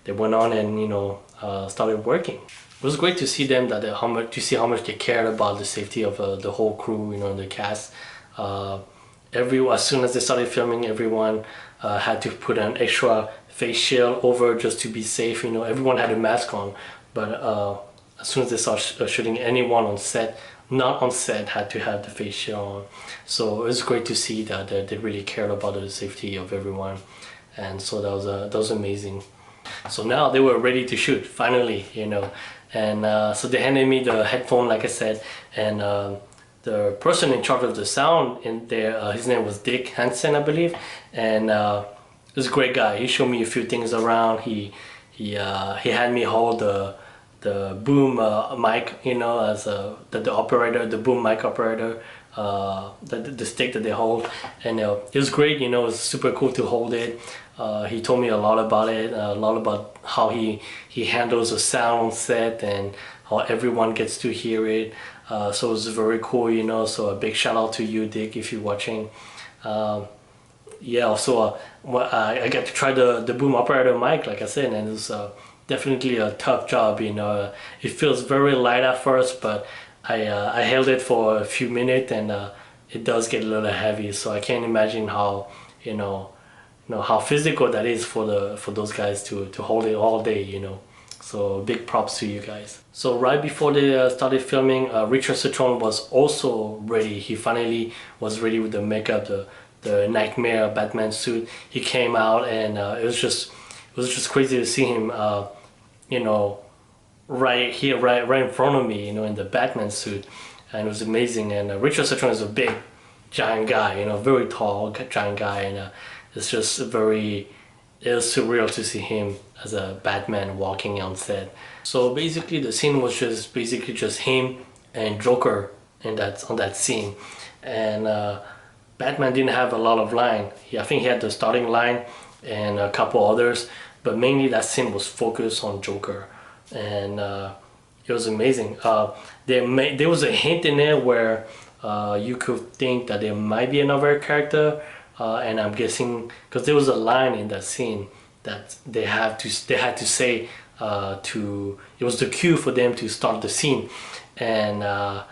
they went on and started working. It was great to see them, to see how much they cared about the safety of the whole crew, and the cast. As soon as they started filming, everyone had to put an extra face shield over just to be safe. Everyone had a mask on, but as soon as they started shooting, anyone on set, not on set, had to have the face shield on. So it was great to see that they really cared about the safety of everyone, and so that was amazing. So now they were ready to shoot finally, and so they handed me the headphone, like I said, and the person in charge of the sound in there, his name was Dick Hansen, I believe, and he was a great guy. He showed me a few things around. He had me hold the boom mic, as the operator, the boom mic operator, the stick that they hold, and it was great. It was super cool to hold it. He told me a lot about it, a lot about how he handles the sound on set and how everyone gets to hear it. So it was very cool, so a big shout out to you, Dick, if you're watching. Yeah, also I got to try the boom operator mic, like I said, and it was definitely a tough job. It feels very light at first, but I held it for a few minutes, and it does get a little heavy. So I can't imagine how how physical that is for those guys to hold it all day. So big props to you guys. So right before they started filming, Richard Citron was also ready. He finally was ready with the makeup, the Nightmare Batman suit. He came out, and it was just crazy to see him, right here, right in front of me, in the Batman suit, and it was amazing. And Richard Citron is a big, giant guy, very tall, giant guy, and it's just it was surreal to see him as a Batman walking on set. So basically the scene was just him and Joker on that scene, and Batman didn't have a lot of line. I think he had the starting line and a couple others, but mainly that scene was focused on Joker, and it was amazing. There was a hint in there where you could think that there might be another character, and I'm guessing because there was a line in that scene that they had to say it was the cue for them to start the scene, and I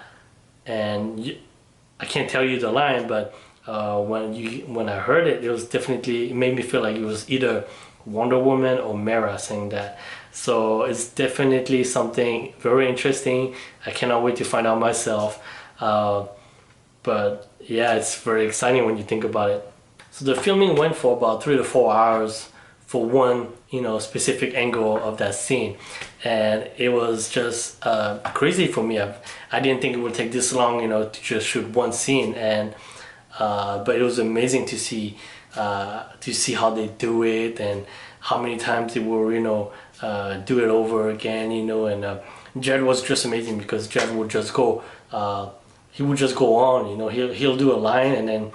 can't tell you the line, but when I heard it, it made me feel like it was either Wonder Woman or Mera saying that. So it's definitely something very interesting. I cannot wait to find out myself. But yeah, it's very exciting when you think about it. So the filming went for about 3 to 4 hours for one, specific angle of that scene, and it was just crazy for me. I didn't think it would take this long, to just shoot one scene, and but it was amazing to see how they do it and how many times they will, do it over again, and Jared was just amazing because Jared would just go, he would just go on, he'll do a line, and then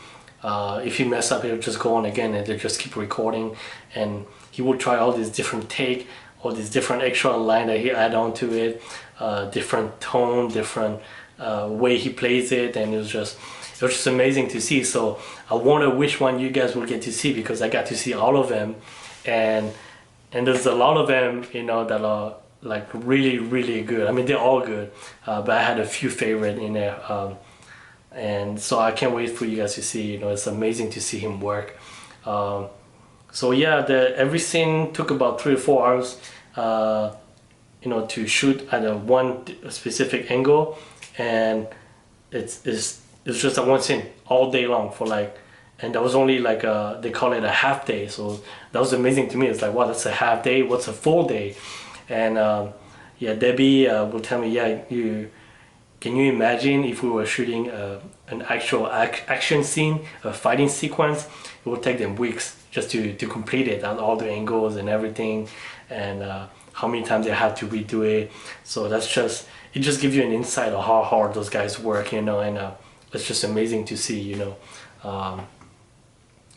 if he mess up, he'll just go on again, and they just keep recording, and he would try all these different take, all these different extra line that he add on to it, different tone, different way he plays it, and it was just amazing to see. So I wonder which one you guys will get to see, because I got to see all of them, and there's a lot of them, that are like really, really good. I mean, they're all good, but I had a few favorite in there, and so I can't wait for you guys to see. It's amazing to see him work. So yeah, every scene took about 3 or 4 hours, to shoot at one specific angle, and it's just a one scene all day long and that was only like they call it a half day. So that was amazing to me. It's like, wow, that's a half day. What's a full day? And yeah, Debbie will tell me, yeah, can you imagine if we were shooting an actual action scene, a fighting sequence? It would take them weeks just to complete it, and all the angles and everything, and how many times they had to redo it. So it just gives you an insight of how hard those guys work, and it's just amazing to see,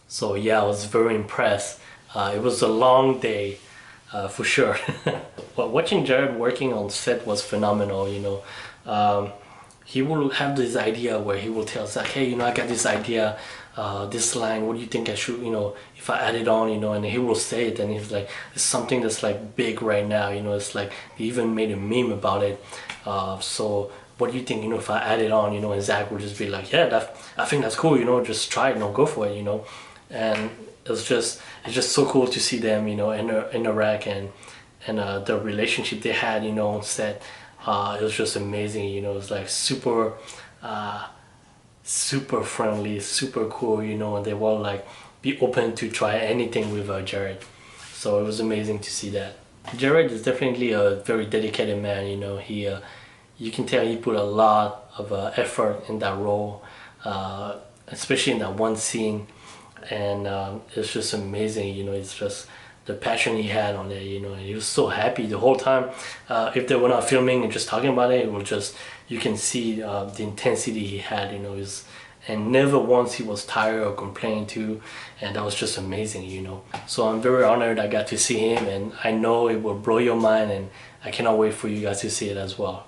so yeah, I was very impressed. It was a long day, for sure. But watching Jared working on set was phenomenal. He will have this idea where he will tell Zack, hey, I got this idea, this line, what do you think I should, if I add it on, and he will say it, and he's like, it's something that's like big right now, it's like they even made a meme about it. So what do you think, if I add it on, and Zack will just be like, yeah, I think that's cool, just try it, go for it, and it's just so cool to see them, interact, and the relationship they had, on set. It was just amazing, it was like super friendly, super cool, and they will like be open to try anything with Jared. So it was amazing to see that. Jared is definitely a very dedicated man, he you can tell he put a lot of effort in that role, especially in that one scene, and it's just amazing, it's just the passion he had on it, and he was so happy the whole time. If they were not filming and just talking about it, you can see the intensity he had, and never once he was tired or complained to, and that was just amazing, So I'm very honored I got to see him, and I know it will blow your mind, and I cannot wait for you guys to see it as well.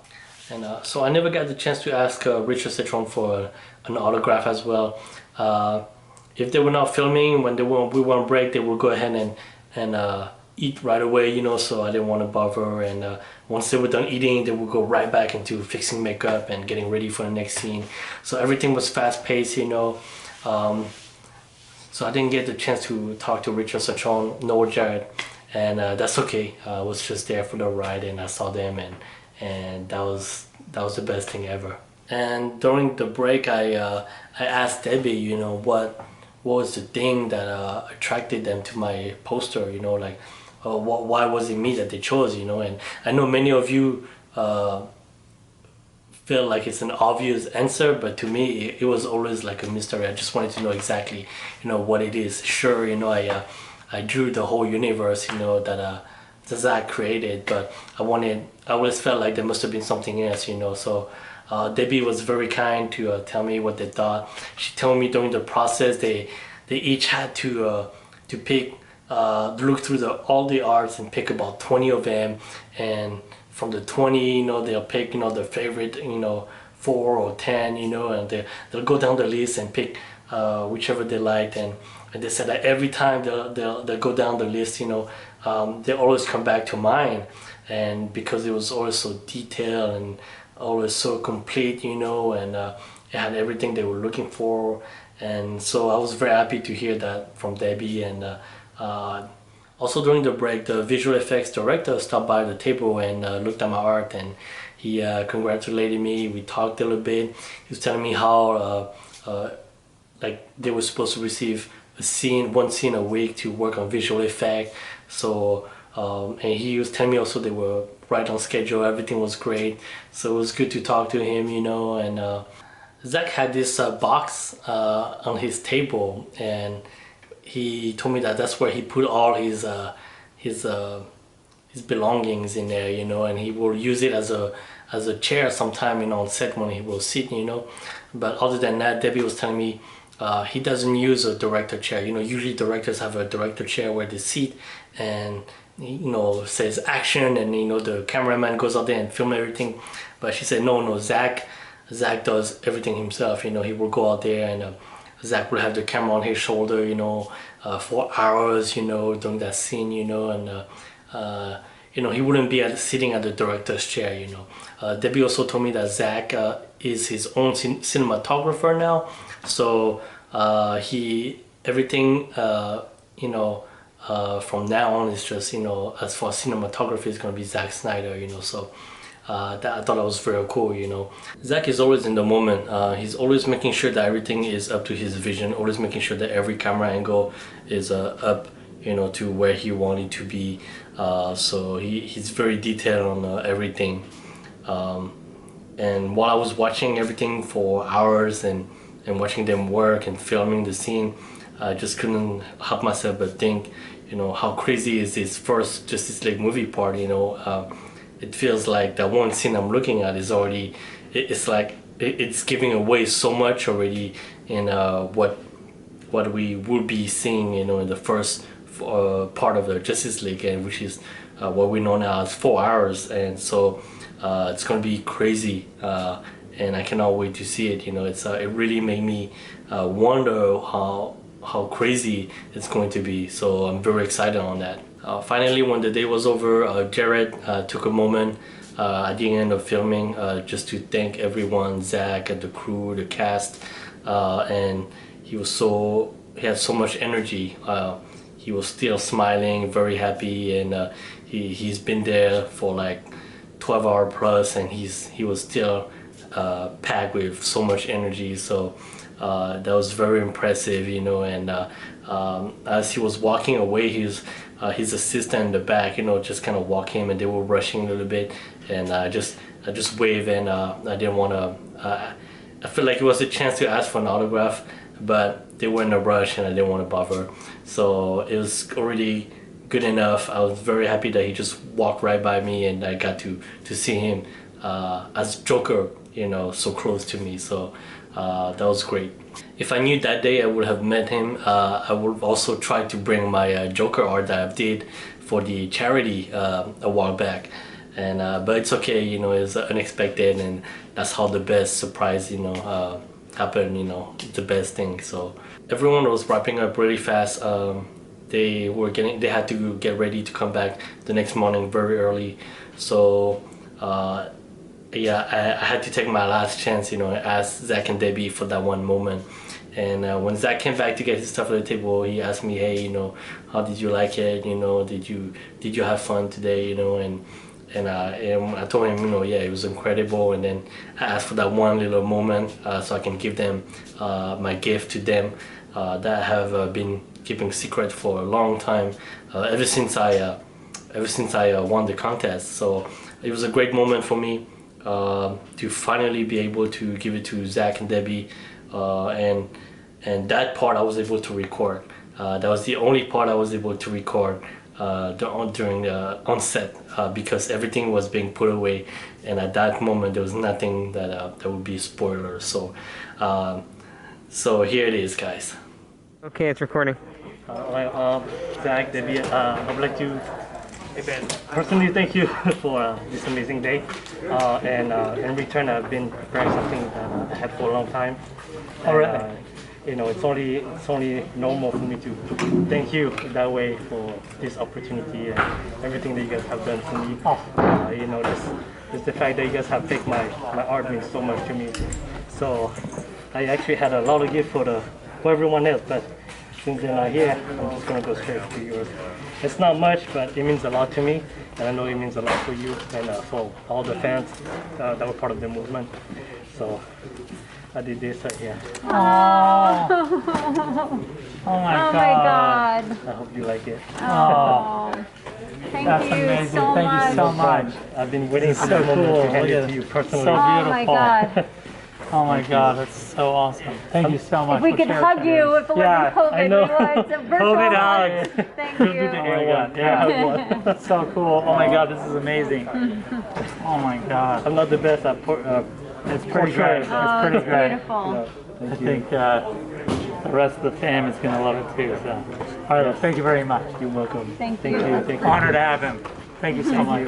And so I never got the chance to ask Richard Citron for an autograph as well. If they were not filming, when we were on break, they would go ahead and eat right away, so I didn't want to bother. And once they were done eating, they would go right back into fixing makeup and getting ready for the next scene. So everything was fast-paced, So I didn't get the chance to talk to Richard Citron nor Jared, and that's okay. I was just there for the ride, and I saw them, and that was the best thing ever. And during the break, I asked Debbie, what was the thing that attracted them to my poster, like why was it me that they chose, and I know many of you feel like it's an obvious answer, but to me it was always like a mystery. I just wanted to know exactly what it is. Sure, I drew the whole universe, that Zack created, but I always felt like there must have been something else, so Debbie was very kind to tell me what they thought. She told me during the process they each had to pick, look through all the arts and pick about 20 of them, and from the 20, they'll pick their favorite 4 or 10, you know, and they'll go down the list and pick whichever they liked, and they said that every time they'll go down the list, you know, they always come back to mine, and because it was always so detailed and always so complete, you know, and it had everything they were looking for. And so I was very happy to hear that from Debbie. And also during the break, the visual effects director stopped by the table and looked at my art, and he congratulated me. We talked a little bit. He was telling me how like they were supposed to receive one scene a week to work on visual effect. So and he was telling me also they were right on schedule, everything was great. So it was good to talk to him, you know. And Zack had this box on his table, and he told me that that's where he put all his belongings in there, you know, and he will use it as a chair sometime, you know, on set when he will sit, you know. But other than that, Debbie was telling me he doesn't use a director chair. You know, usually directors have a director chair where they sit and, you know, says action, and, you know, the cameraman goes out there and film everything. But she said no, Zack does everything himself. You know, he will go out there, and Zack will have the camera on his shoulder, you know, for hours, you know, during that scene, you know. And you know, he wouldn't be sitting at the director's chair, you know. Debbie also told me that Zack is his own cinematographer now, so everything you know, from now on is just, you know, as far as cinematography is going to be Zack Snyder, you know. So I thought that was very cool, you know. Zack is always in the moment. He's always making sure that everything is up to his vision, always making sure that every camera angle is up, you know, to where he wanted to be. So he's very detailed on everything. And while I was watching everything for hours and watching them work and filming the scene, I just couldn't help myself but think, you know, how crazy is this first Justice League movie part, you know. It feels like that one scene I'm looking at is already, it's like it's giving away so much already in what we will be seeing, you know, in the first part of the Justice League, and which is what we know now as 4 hours. And so it's gonna be crazy, and I cannot wait to see it. You know, it really made me wonder how crazy it's going to be. So I'm very excited on that. Finally, when the day was over, Jared took a moment at the end of filming just to thank everyone, Zack and the crew, the cast, and he had so much energy. He was still smiling, very happy, and he's been there for like 12 hours plus, and he was still packed with so much energy. So that was very impressive, you know. And as he was walking away, his assistant in the back, you know, just kind of walked him, and they were rushing a little bit, and I just waved, and I didn't want to. I feel like it was a chance to ask for an autograph, but they were in a rush, and I didn't want to bother. So it was already good enough. I was very happy that he just walked right by me, and I got to see him as Joker, you know, so close to me. So that was great. If I knew that day I would have met him, I would also try to bring my Joker art that I did for the charity a while back. And but it's okay, you know, it's unexpected, and that's how the best surprise, you know, happen, you know, the best thing. So everyone was wrapping up really fast. They had to get ready to come back the next morning very early. So yeah, I had to take my last chance, you know, and ask Zack and Debbie for that one moment. And when Zack came back to get his stuff at the table, he asked me, hey, you know, how did you like it? You know, did you have fun today? You know, and I told him, you know, yeah, it was incredible. And then I asked for that one little moment so I can give them my gift to them that I have been keeping secret for a long time, ever since I won the contest. So it was a great moment for me to finally be able to give it to Zack and Debbie, and that part I was able to record. That was the only part I was able to record during the onset, because everything was being put away, and at that moment there was nothing that would be a spoiler. So so here it is, guys. Okay, it's recording. Alright, Zack, Debbie, I would like to Hey Ben, personally thank you for this amazing day. And in return, I've been preparing something that I had for a long time. And, you know, it's only normal for me to thank you that way for this opportunity and everything that you guys have done for me. You know, just the fact that you guys have taken my art means so much to me. So I actually had a lot of gift for everyone else, but since they're not here, I'm just gonna go straight to yours. It's not much, but it means a lot to me, and I know it means a lot for you and for all the fans that were part of the movement. So I did this right here. Oh, oh my God. I hope you like it. Oh, thank you amazing. so Thank much. you so much. I've been waiting for So this moment cool. to hand Look it at to you it. personally. So Oh my God. Oh my God, that's so awesome. Thank you so much. If we for could sharing hug that. you, if it wasn't COVID, I know. we would. It's a virtual COVID hug. hug. Thank We'll do you. the Oh my air God, one. yeah. That's so cool. Oh my God, this is amazing. Oh my God. I'm not the best at It's pretty great. It's Oh, pretty it's great. beautiful. I think the rest of the fam is going to love it too. So, all right, well, thank you very much. You're welcome. Thank you. Thank you. Honored to have him. Thank you so much.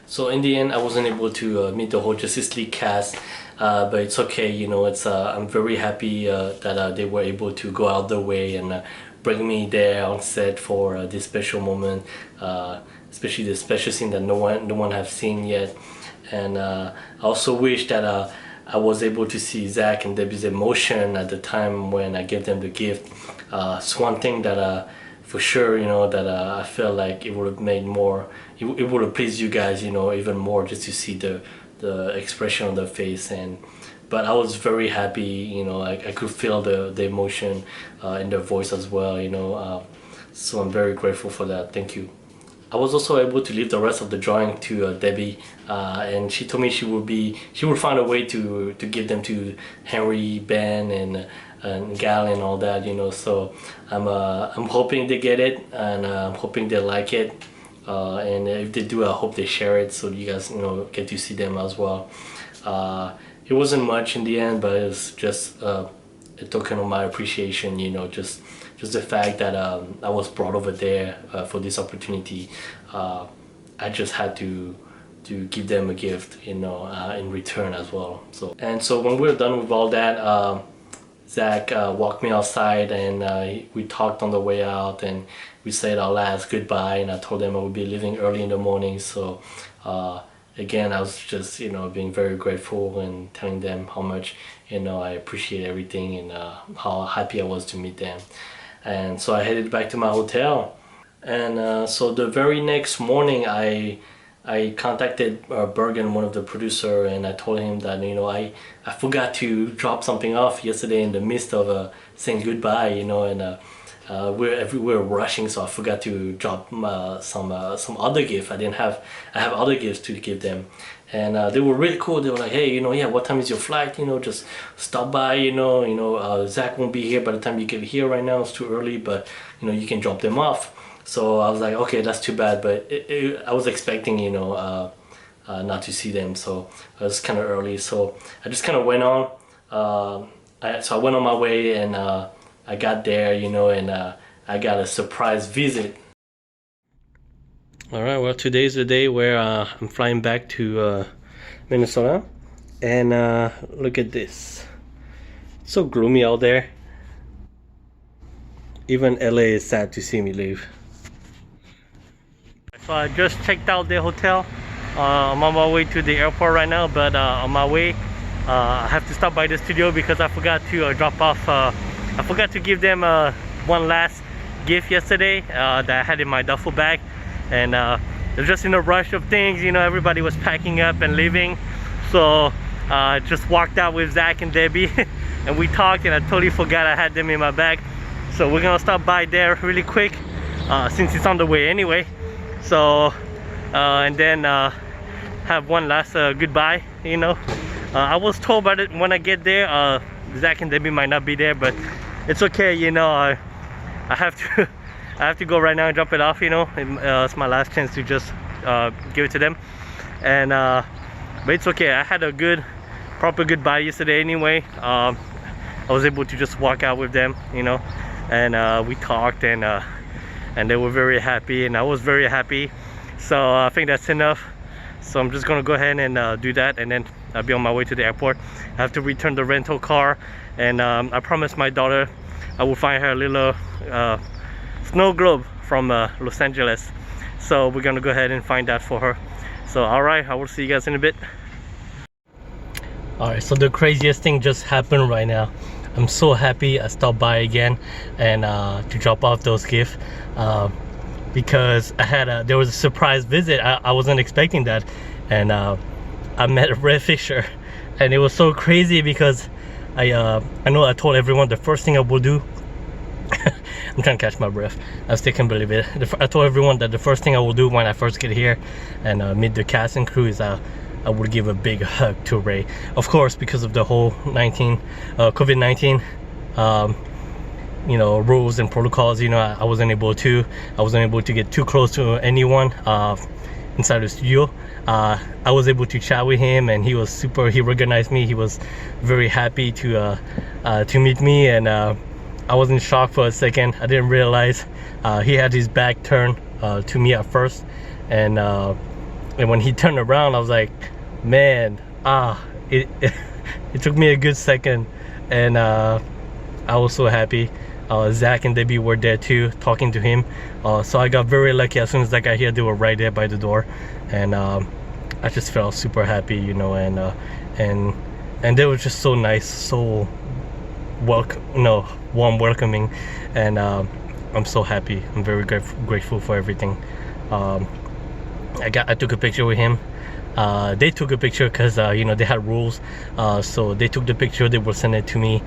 So in the end, I wasn't able to meet the whole Justice League cast, but it's okay. You know, it's I'm very happy that they were able to go out their way and bring me there on set for this special moment, especially the special scene that no one have seen yet. And I also wish that I was able to see Zack and Debbie's emotion at the time when I gave them the gift. It's one thing that for sure, you know, that I feel like it would have made more, it would have pleased you guys, you know, even more just to see the expression on their face. But I was very happy, you know, I could feel the emotion in their voice as well, you know, so I'm very grateful for that. Thank you. I was also able to leave the rest of the drawing to Debbie, and she told me she would find a way to give them to Henry, Ben, and Gal and all that, you know. So I'm hoping they get it, and I'm hoping they like it, and if they do, I hope they share it so you guys, you know, get to see them as well. It wasn't much in the end, but it was just a token of my appreciation, you know, just the fact that I was brought over there for this opportunity. I just had to give them a gift, you know, in return as well. So when we were done with all that, Zack walked me outside, and we talked on the way out, and we said our last goodbye, and I told them I would be leaving early in the morning. So again, I was just, you know, being very grateful and telling them how much, you know, I appreciate everything, and how happy I was to meet them. And so I headed back to my hotel, and so the very next morning I contacted Bergen, one of the producer, and I told him that, you know, I forgot to drop something off yesterday in the midst of saying goodbye, you know, and we're rushing, so I forgot to drop some other gift. I have other gifts to give them, and they were really cool. They were like, hey, you know, yeah, what time is your flight? You know, just stop by. You know, Zack won't be here by the time you get here. Right now it's too early, but you know, you can drop them off. So I was like, okay, that's too bad, but I was expecting, you know, not to see them, so it was kind of early. So I just kind of went on. So I went on my way, and I got there, you know, and I got a surprise visit. All right, well, today's the day where I'm flying back to Minnesota, and look at this. It's so gloomy out there. Even LA is sad to see me leave. So I just checked out the hotel. I'm on my way to the airport right now, but on my way I have to stop by the studio because I forgot to drop off, I forgot to give them one last gift yesterday that I had in my duffel bag, and it was just in a rush of things, you know, everybody was packing up and leaving, so I just walked out with Zack and Debbie and we talked, and I totally forgot I had them in my bag. So we're gonna stop by there really quick since it's on the way anyway. So and then have one last goodbye, you know. I was told about it when I get there, Zack and Debbie might not be there, but it's okay, you know. I have to go right now and drop it off, you know. It's my last chance to just give it to them, and but it's okay. I had a proper goodbye yesterday anyway. I was able to just walk out with them, you know, and we talked, and and they were very happy, and I was very happy. So I think that's enough. So I'm just gonna go ahead and do that, and then I'll be on my way to the airport. I have to return the rental car, and I promised my daughter I will find her a little snow globe from Los Angeles. So we're gonna go ahead and find that for her. So alright, I will see you guys in a bit. Alright, so the craziest thing just happened right now. I'm so happy I stopped by again and to drop off those gifts because there was a surprise visit. I wasn't expecting that, and I met Ray Fisher, and it was so crazy because I know I told everyone the first thing I will do. I'm trying to catch my breath. I still can't believe it. I told everyone that the first thing I will do when I first get here and meet the cast and crew is I would give a big hug to Ray. Of course, because of the whole COVID-19 you know, rules and protocols, you know, I wasn't able to get too close to anyone inside the studio. I was able to chat with him, and he recognized me. He was very happy to meet me, and I was in shock for a second. I didn't realize he had his back turned to me at first, and when he turned around, I was like, man, it took me a good second, and I was so happy. Zach and Debbie were there too, talking to him. So I got very lucky. As soon as I got here, they were right there by the door, and I just felt super happy, you know, and they were just so nice, so warm, welcoming, and I'm so happy. I'm very grateful for everything. I took a picture with him. They took a picture because you know, they had rules, so they took the picture, they will send it to me.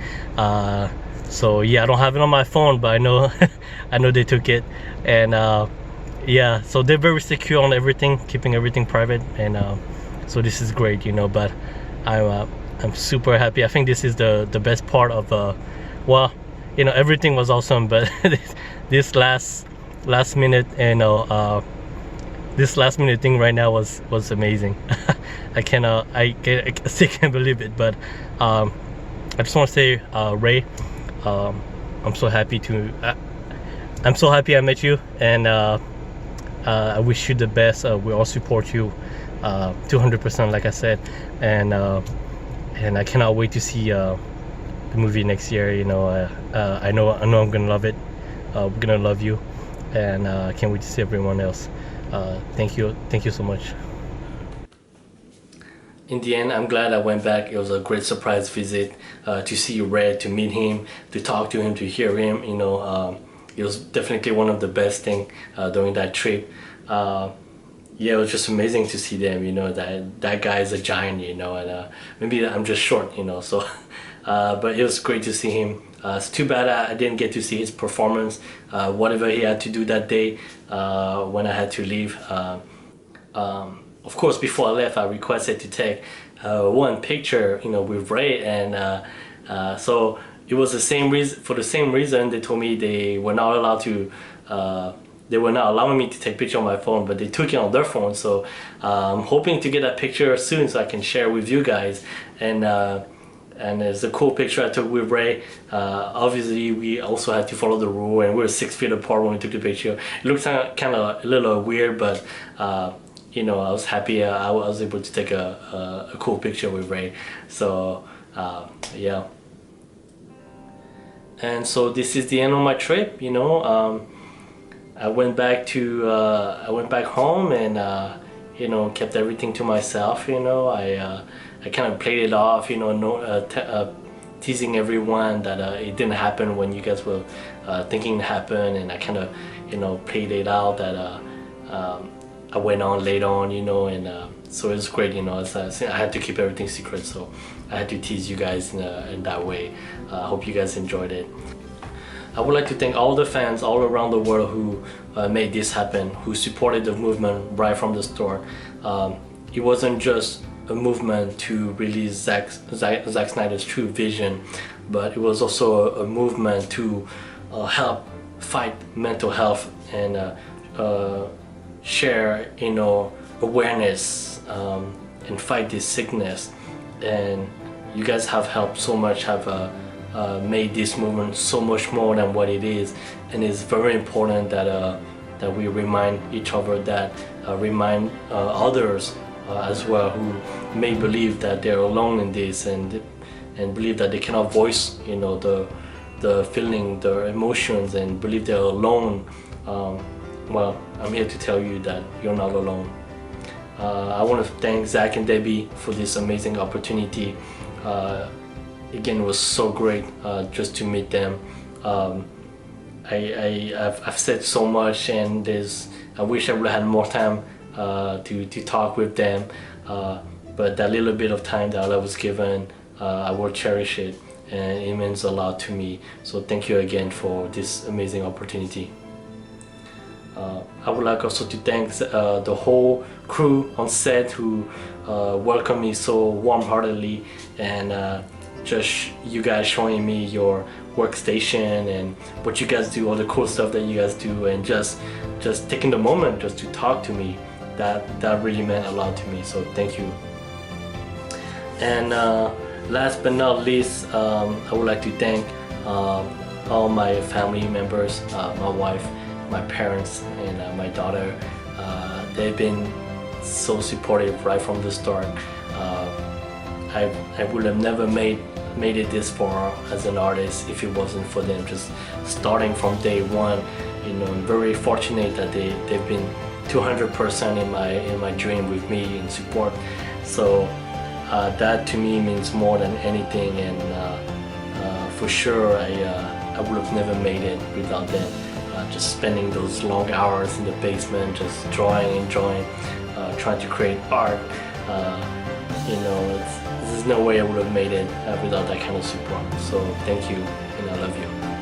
So yeah, I don't have it on my phone, but I know I know they took it, and yeah, so they're very secure on everything, keeping everything private, and so this is great, you know. But I'm super happy. I think this is the best part of well, you know, everything was awesome, but this last minute, this last minute thing right now was amazing. I still can't believe it, but I just want to say, Ray, I'm so happy I met you, and I wish you the best. We all support you 200%, like I said, and I cannot wait to see the movie next year. You know, I know I'm gonna love it. We're gonna love you, and I can't wait to see everyone else. Thank you so much. In the end, I'm glad I went back. It was a great surprise visit to see Ray, to meet him, to talk to him, to hear him. You know, it was definitely one of the best things during that trip. Yeah, it was just amazing to see them. You know, that guy is a giant. You know, and maybe I'm just short. You know, so but it was great to see him. It's too bad I didn't get to see his performance. Whatever he had to do that day when I had to leave. Of course, before I left, I requested to take one picture, you know, with Ray, and so it was the same reason. For the same reason, they told me they were not allowed to. They were not allowing me to take picture on my phone, but they took it on their phone. So I'm hoping to get that picture soon, so I can share with you guys. And it's a cool picture I took with Ray. Obviously, we also had to follow the rule, and we were 6 feet apart when we took the picture. It looks kind of a little weird, but you know, I was happy I was able to take a cool picture with Ray. So yeah. And so this is the end of my trip. You know, I went back home, and you know, kept everything to myself. You know, I kind of played it off, you know, teasing everyone that it didn't happen when you guys were thinking it happened, and I kind of, you know, played it out that I went on later on, you know, and so it was great, you know. I had to keep everything secret, so I had to tease you guys in that way. I hope you guys enjoyed it. I would like to thank all the fans all around the world who made this happen, who supported the movement right from the start. It wasn't just a movement to release Zack Snyder's true vision, but it was also a movement to help fight mental health and share, you know, awareness and fight this sickness. And you guys have helped so much, have made this movement so much more than what it is, and it's very important that we remind each other that, remind others as well who may believe that they're alone in this and believe that they cannot voice, you know, the feeling, the emotions, and believe they're alone. Well, I'm here to tell you that you're not alone. I want to thank Zach and Debbie for this amazing opportunity. Again, it was so great just to meet them. I've said so much, and I wish I would have had more time to talk with them. But that little bit of time that I was given, I will cherish it, and it means a lot to me. So thank you again for this amazing opportunity. I would like also to thank the whole crew on set who welcomed me so warm-heartedly, and just you guys showing me your workstation and what you guys do, all the cool stuff that you guys do, and just taking the moment just to talk to me. That really meant a lot to me, so thank you. And last but not least, I would like to thank all my family members, my wife, my parents, and my daughter. They've been so supportive right from the start. I would have never made it this far as an artist if it wasn't for them. Just starting from day one, you know, I'm very fortunate that they've been 200% in my dream with me in support. So that to me means more than anything, and for sure I would have never made it without them. Just spending those long hours in the basement, just drawing and drawing, trying to create art. You know, there's no way I would have made it without that kind of support. So thank you, and I love you.